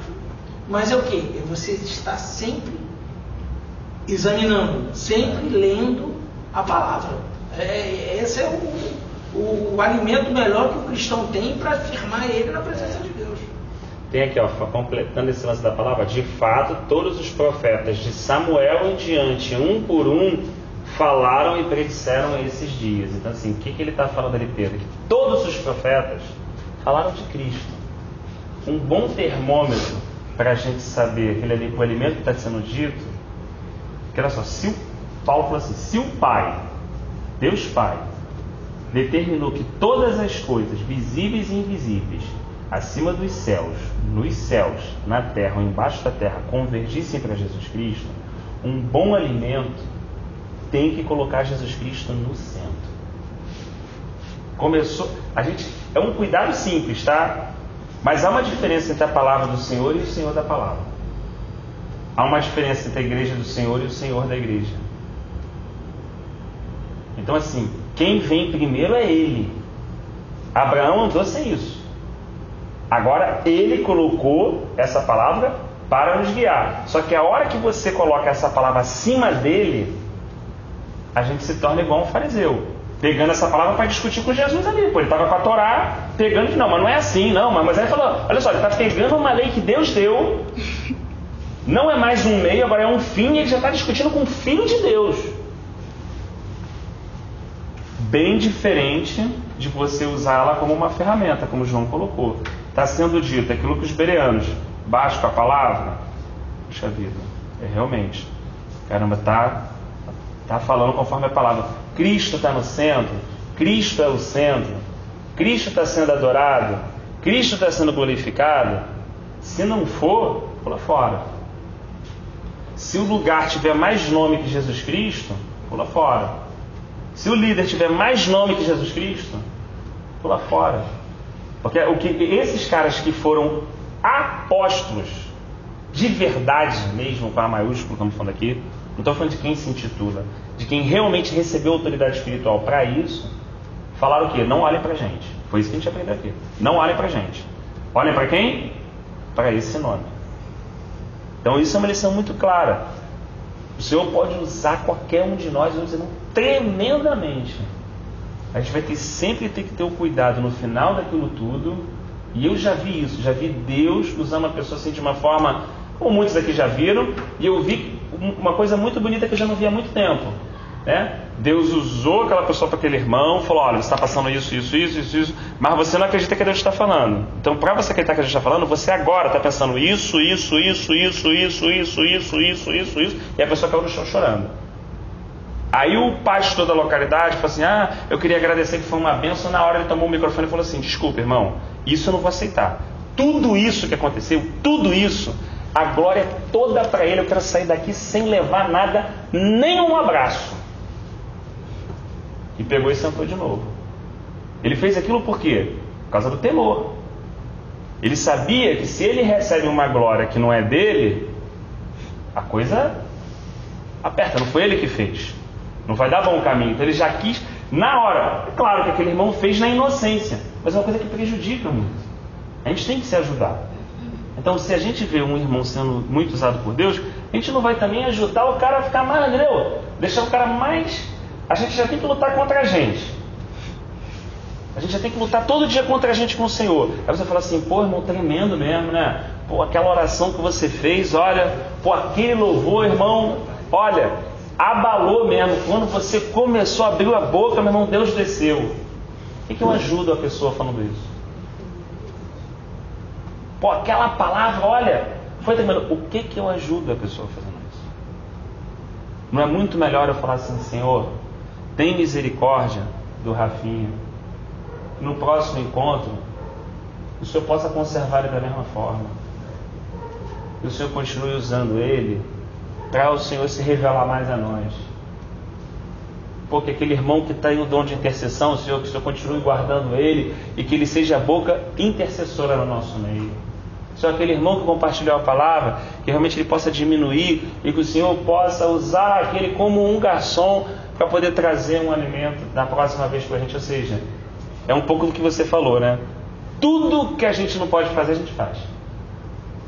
mas é o quê? É você estar sempre examinando, sempre lendo a palavra. Esse é o alimento melhor que o cristão tem para afirmar ele na presença de Deus. Tem aqui, completando esse lance da palavra, de fato, todos os profetas de Samuel em diante, um por um, falaram e predisseram esses dias. Então, assim, o que ele está falando ali, Pedro? Que todos os profetas falaram de Cristo. Um bom termômetro para a gente saber aquele o alimento que está sendo dito. Que olha só, Paulo falou assim, se o Pai, Deus Pai, determinou que todas as coisas, visíveis e invisíveis, acima dos céus, nos céus, na terra ou embaixo da terra, convergissem para Jesus Cristo, um bom alimento tem que colocar Jesus Cristo no centro. É um cuidado simples, tá? Mas há uma diferença entre a palavra do Senhor e o Senhor da palavra. Há uma diferença entre a igreja do Senhor e o Senhor da igreja. Então, assim, quem vem primeiro é Ele. Abraão andou sem isso. Agora, Ele colocou essa palavra para nos guiar. Só que a hora que você coloca essa palavra acima dele, a gente se torna igual um fariseu, pegando essa palavra para discutir com Jesus ali. Pô, ele estava com a Torá, pegando, não, mas não é assim, não. Mas aí falou, olha só, ele está pegando uma lei que Deus deu, não é mais um meio, agora é um fim, e ele já está discutindo com o fim de Deus. Bem diferente de você usá-la como uma ferramenta, como João colocou. Está sendo dito aquilo que os bereanos, baixo com a palavra, puxa vida, realmente, caramba, tá falando conforme a palavra. Cristo está no centro, Cristo é o centro, Cristo está sendo adorado, Cristo está sendo glorificado. Se não for, pula fora. Se o lugar tiver mais nome que Jesus Cristo, pula fora. Se o líder tiver mais nome que Jesus Cristo, pula fora. Porque esses caras que foram apóstolos de verdade mesmo, com a maiúsculo, estamos falando aqui, não estou falando de quem se intitula, de quem realmente recebeu autoridade espiritual para isso, falaram o quê? Não olhem para a gente. Foi isso que a gente aprendeu aqui. Não olhem para a gente. Olhem para quem? Para esse nome. Então isso é uma lição muito clara. O Senhor pode usar qualquer um de nós, usando tremendamente. A gente vai sempre ter que ter o cuidado no final daquilo tudo. E eu já vi isso, já vi Deus usar uma pessoa assim de uma forma como muitos aqui já viram, e eu vi uma coisa muito bonita que eu já não vi há muito tempo, né? Deus usou aquela pessoa para aquele irmão, falou: olha, você está passando isso, mas você não acredita que Deus está falando. Então, para você acreditar que Deus está falando, você agora está pensando isso, e a pessoa caiu no chão chorando. Aí o pastor da localidade falou assim: eu queria agradecer, que foi uma bênção. Na hora ele tomou o microfone e falou assim: desculpa, irmão, isso eu não vou aceitar. Tudo isso que aconteceu, tudo isso, a glória é toda para ele. Eu quero sair daqui sem levar nada, nem um abraço. E pegou e sentou de novo. Ele fez aquilo por quê? Por causa do temor. Ele sabia que se ele recebe uma glória que não é dele, a coisa aperta. Não foi ele que fez, não vai dar bom caminho. Então ele já quis na hora. É claro que aquele irmão fez na inocência, mas é uma coisa que prejudica muito. A gente tem que se ajudar. Então, se a gente vê um irmão sendo muito usado por Deus, a gente não vai também ajudar o cara a ficar mais, entendeu? Deixar o cara mais... A gente já tem que lutar contra a gente. A gente já tem que lutar todo dia contra a gente com o Senhor. Aí você fala assim: pô, irmão, tremendo mesmo, né? Pô, aquela oração que você fez, olha, pô, aquele louvor, irmão, olha, abalou mesmo. Quando você começou a abrir a boca, meu irmão, Deus desceu. O que eu ajudo a pessoa falando isso? Pô, aquela palavra, olha, foi tremendo. O que eu ajudo a pessoa fazendo isso? Não é muito melhor eu falar assim: Senhor, tem misericórdia do Rafinha, no próximo encontro o Senhor possa conservar ele da mesma forma, que o Senhor continue usando ele para o Senhor se revelar mais a nós, porque aquele irmão que está em um dom de intercessão, o Senhor, que o Senhor continue guardando ele e que ele seja a boca intercessora no nosso meio. Só aquele irmão que compartilhou a palavra, que realmente ele possa diminuir e que o Senhor possa usar aquele como um garçom para poder trazer um alimento da próxima vez para a gente. Ou seja, é um pouco do que você falou, né? Tudo que a gente não pode fazer, a gente faz.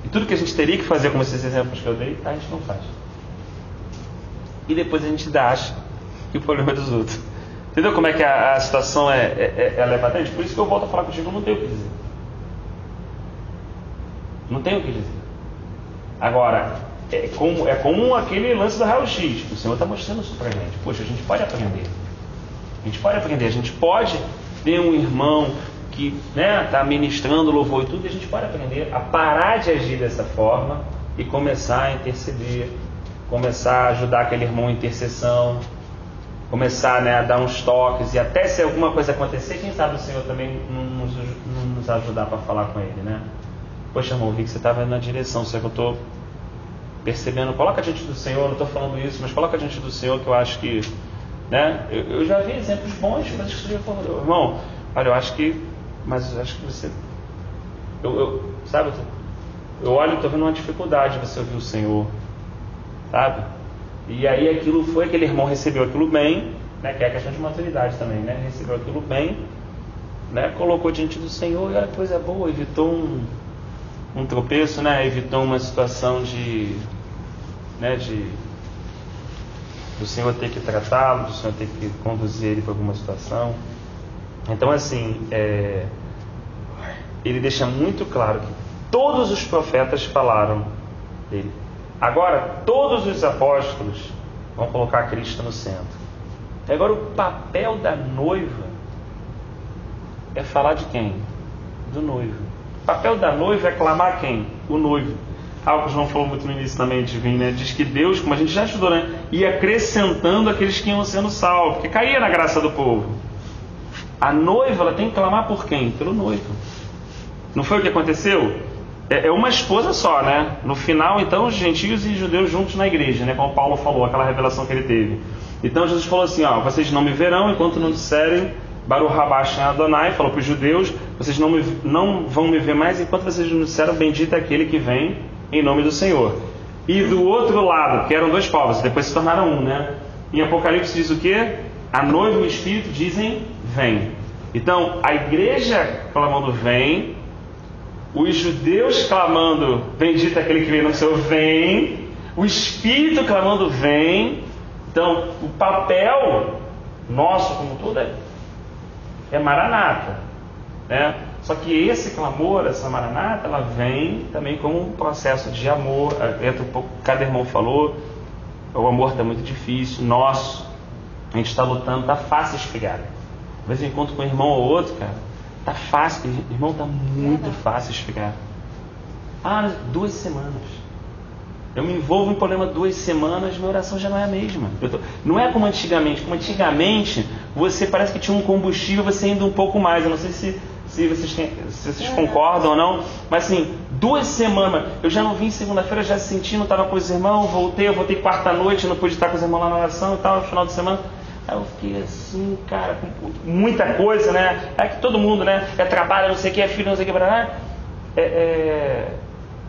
E tudo que a gente teria que fazer, como esses exemplos que eu dei, a gente não faz. E depois a gente acha que o problema é dos outros. Entendeu como é que a situação ela é patente? Por isso que eu volto a falar contigo, eu não tenho o que dizer. Não tenho o que dizer. Agora, é como aquele lance do raio-x. O Senhor está mostrando isso para a gente. Poxa, a gente pode aprender. A gente pode ter um irmão que está ministrando louvor e tudo, e a gente pode aprender a parar de agir dessa forma e começar a interceder, começar a ajudar aquele irmão em intercessão, começar a dar uns toques, e até se alguma coisa acontecer, quem sabe o Senhor também não nos ajudar para falar com ele, né? Poxa, irmão, vi que você estava na direção, só que eu estou percebendo, coloca diante do Senhor, não estou falando isso, mas coloca diante do Senhor, que eu acho que, né? Eu já vi exemplos bons, mas que você já falou, irmão, olha, eu acho que você, sabe, eu olho e estou vendo uma dificuldade de você ouvir o Senhor, sabe? E aí aquele irmão recebeu aquilo bem, né? Que é a questão de maturidade também, né? Recebeu aquilo bem, né? Colocou diante do Senhor e olha, coisa boa, evitou um tropeço, né? Evitou uma situação do Senhor ter que tratá-lo, do Senhor ter que conduzir ele para alguma situação. Então, assim, ele deixa muito claro que todos os profetas falaram dele. Agora, todos os apóstolos vão colocar Cristo no centro. Agora, o papel da noiva é falar de quem? Do noivo. O papel da noiva é clamar quem? O noivo. Algo que o João falou muito no início também de vir, né? Diz que Deus, como a gente já estudou, né? Ia acrescentando aqueles que iam sendo salvos, porque caía na graça do povo. A noiva, ela tem que clamar por quem? Pelo noivo. Não foi o que aconteceu? É uma esposa só, né? No final, então, os gentios e judeus juntos na igreja, né? Como Paulo falou, aquela revelação que ele teve. Então Jesus falou assim, ó, vocês não me verão enquanto não disserem Baruch Rabá Shem Adonai, falou para os judeus, vocês não vão me ver mais enquanto vocês não disseram bendito é aquele que vem em nome do Senhor. E do outro lado, que eram dois povos, depois se tornaram um, né? Em Apocalipse diz o quê? A noiva e o Espírito dizem vem. Então, a igreja clamando vem, os judeus clamando bendito é aquele que vem no Senhor vem, o Espírito clamando vem. Então, o papel nosso como todo é Maranata, né? Só que esse clamor, essa maranata, ela vem também como um processo de amor. Entra um pouco, cada irmão falou, o amor está muito difícil, nosso, a gente está lutando, está fácil esfriar. Às vezes eu encontro com um irmão ou outro, cara, está fácil, irmão, está muito fácil esfriar. 2 semanas. Eu me envolvo em problema 2 semanas, minha oração já não é a mesma. Não é como antigamente. Como antigamente, você parece que tinha um combustível, você ainda um pouco mais. Eu não sei se vocês concordam ou não, mas assim, 2 semanas, eu já não vim segunda-feira, já senti, não estava com os irmãos, eu voltei quarta-noite, não pude estar com os irmãos lá na oração e tal, no final de semana. Aí eu fiquei assim, cara, com muita coisa, né? É que todo mundo, né? É trabalho, não sei o que, é filho, não sei o que,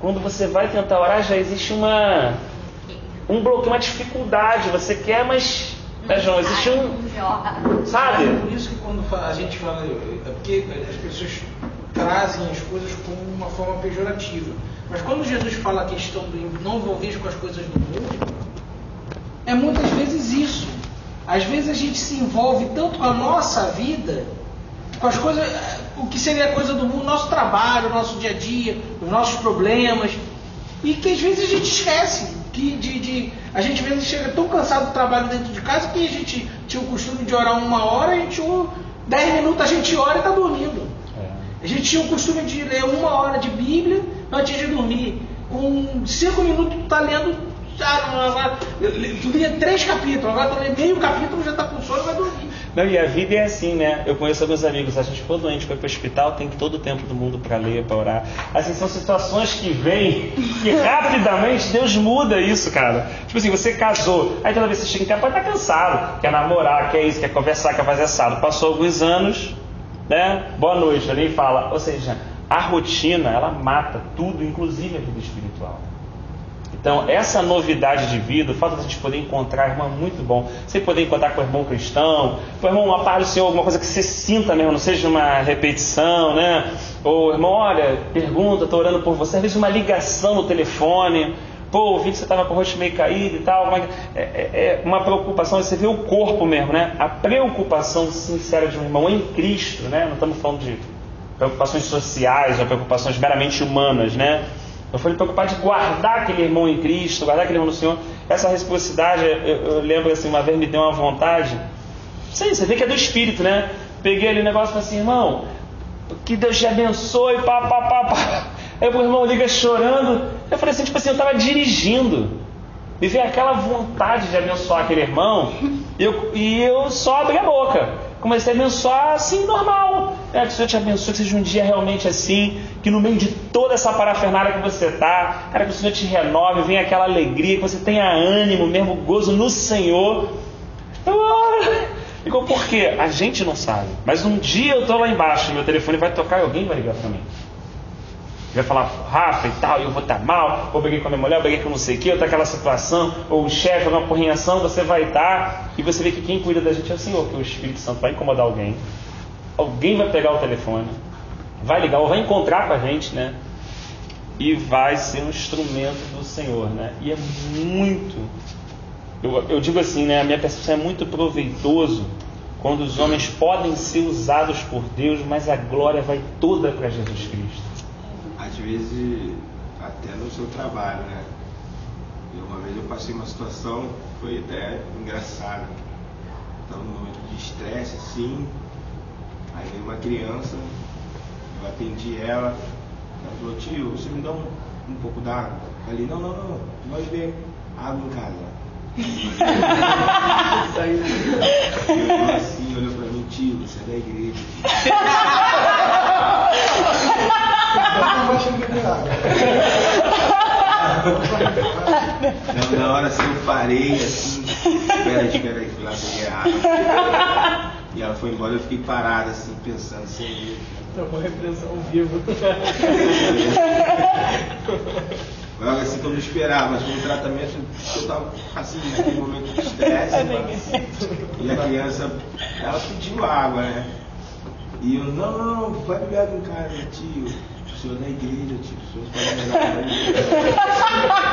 quando você vai tentar orar, já existe um bloqueio, uma dificuldade. Você quer, mas... João, existe sabe? É por isso que quando a gente fala... É porque as pessoas trazem as coisas como uma forma pejorativa. Mas quando Jesus fala a questão do não envolver com as coisas do mundo, é muitas vezes isso. Às vezes a gente se envolve tanto com a nossa vida, com as coisas, o que seria a coisa do mundo, nosso trabalho, o nosso dia a dia, os nossos problemas, e que às vezes a gente esquece que a gente às vezes chega tão cansado do trabalho dentro de casa que a gente tinha o costume de orar 1 hora, 10 minutos a gente ora e está dormindo. A gente tinha o costume de ler 1 hora de Bíblia antes de dormir. Com 5 minutos tu está lendo, tu lia 3 capítulos, agora tu lê meio capítulo, já está com sono e vai dormir. Não, e a vida é assim, né? Eu conheço alguns amigos, a gente for doente, foi para o hospital, tem todo o tempo do mundo para ler, para orar. Assim, são situações que vêm e rapidamente Deus muda isso, cara. Tipo assim, você casou, aí toda vez que você chega em casa pode estar cansado, quer namorar, quer isso, quer conversar, quer fazer assado. Passou alguns anos, né? Boa noite, alguém fala. Ou seja, a rotina, ela mata tudo, inclusive a vida espiritual. Então, essa novidade de vida, o fato de a gente poder encontrar, irmão, é muito bom. Você poder encontrar com o irmão cristão, com o irmão, uma paz do Senhor, alguma coisa que você sinta mesmo, não seja uma repetição, né? Ou, irmão, olha, pergunta, estou orando por você. Às vezes uma ligação no telefone, ouvi que você estava com o rosto meio caído e tal. É uma preocupação, você vê o corpo mesmo, né? A preocupação sincera de um irmão em Cristo, né? Não estamos falando de preocupações sociais ou preocupações meramente humanas, né? Eu fui preocupado de guardar aquele irmão em Cristo, guardar aquele irmão no Senhor. Essa reciprocidade, eu lembro assim, uma vez me deu uma vontade. Sei, você vê que é do Espírito, né? Peguei ali o negócio e falei assim, irmão, que Deus te abençoe, Aí o irmão liga chorando. Eu falei assim, tipo assim, eu estava dirigindo. Me veio aquela vontade de abençoar aquele irmão. E eu só abri a boca. Comecei a abençoar assim, normal. Que o Senhor te abençoe, que seja um dia realmente assim, que no meio de toda essa parafernália que você está, cara, que o Senhor te renove, venha aquela alegria, que você tenha ânimo mesmo, gozo no Senhor. Igual porque a gente não sabe, mas um dia eu estou lá embaixo, meu telefone vai tocar e alguém vai ligar para mim. Vai falar, Rafa e tal, eu vou estar mal, ou briguei com a minha mulher, ou briguei com não sei o que, ou tá aquela situação, ou o chefe, alguma porrinhação, você vai estar, e você vê que quem cuida da gente é o Senhor, que o Espírito Santo vai incomodar alguém vai pegar o telefone, vai ligar, ou vai encontrar com a gente, né? E vai ser um instrumento do Senhor, né? E é muito, eu digo assim, né? A minha percepção é muito proveitoso quando os homens podem ser usados por Deus, mas a glória vai toda para Jesus Cristo. Às vezes, até no seu trabalho, né? Uma vez eu passei uma situação, foi até engraçada. Estava num momento de estresse, assim. Aí veio uma criança, eu atendi ela falou, tio, você me dá um pouco d'água? Eu falei, não, nós bebemos água em casa. Eu assim, olhou pra mim, tio, você é da igreja. Não, na hora assim eu parei assim, espera aí, fui lá pegar água. E ela foi embora, eu fiquei parado assim, pensando sem ver. Tá uma repressão viva. Algo assim que eu não esperava, mas foi um tratamento que eu estava assim, naquele momento de estresse. E a criança, ela pediu água, né? E eu, não, vai beber água em casa, tio. O senhor é da igreja, tio. O senhor pode me dar água.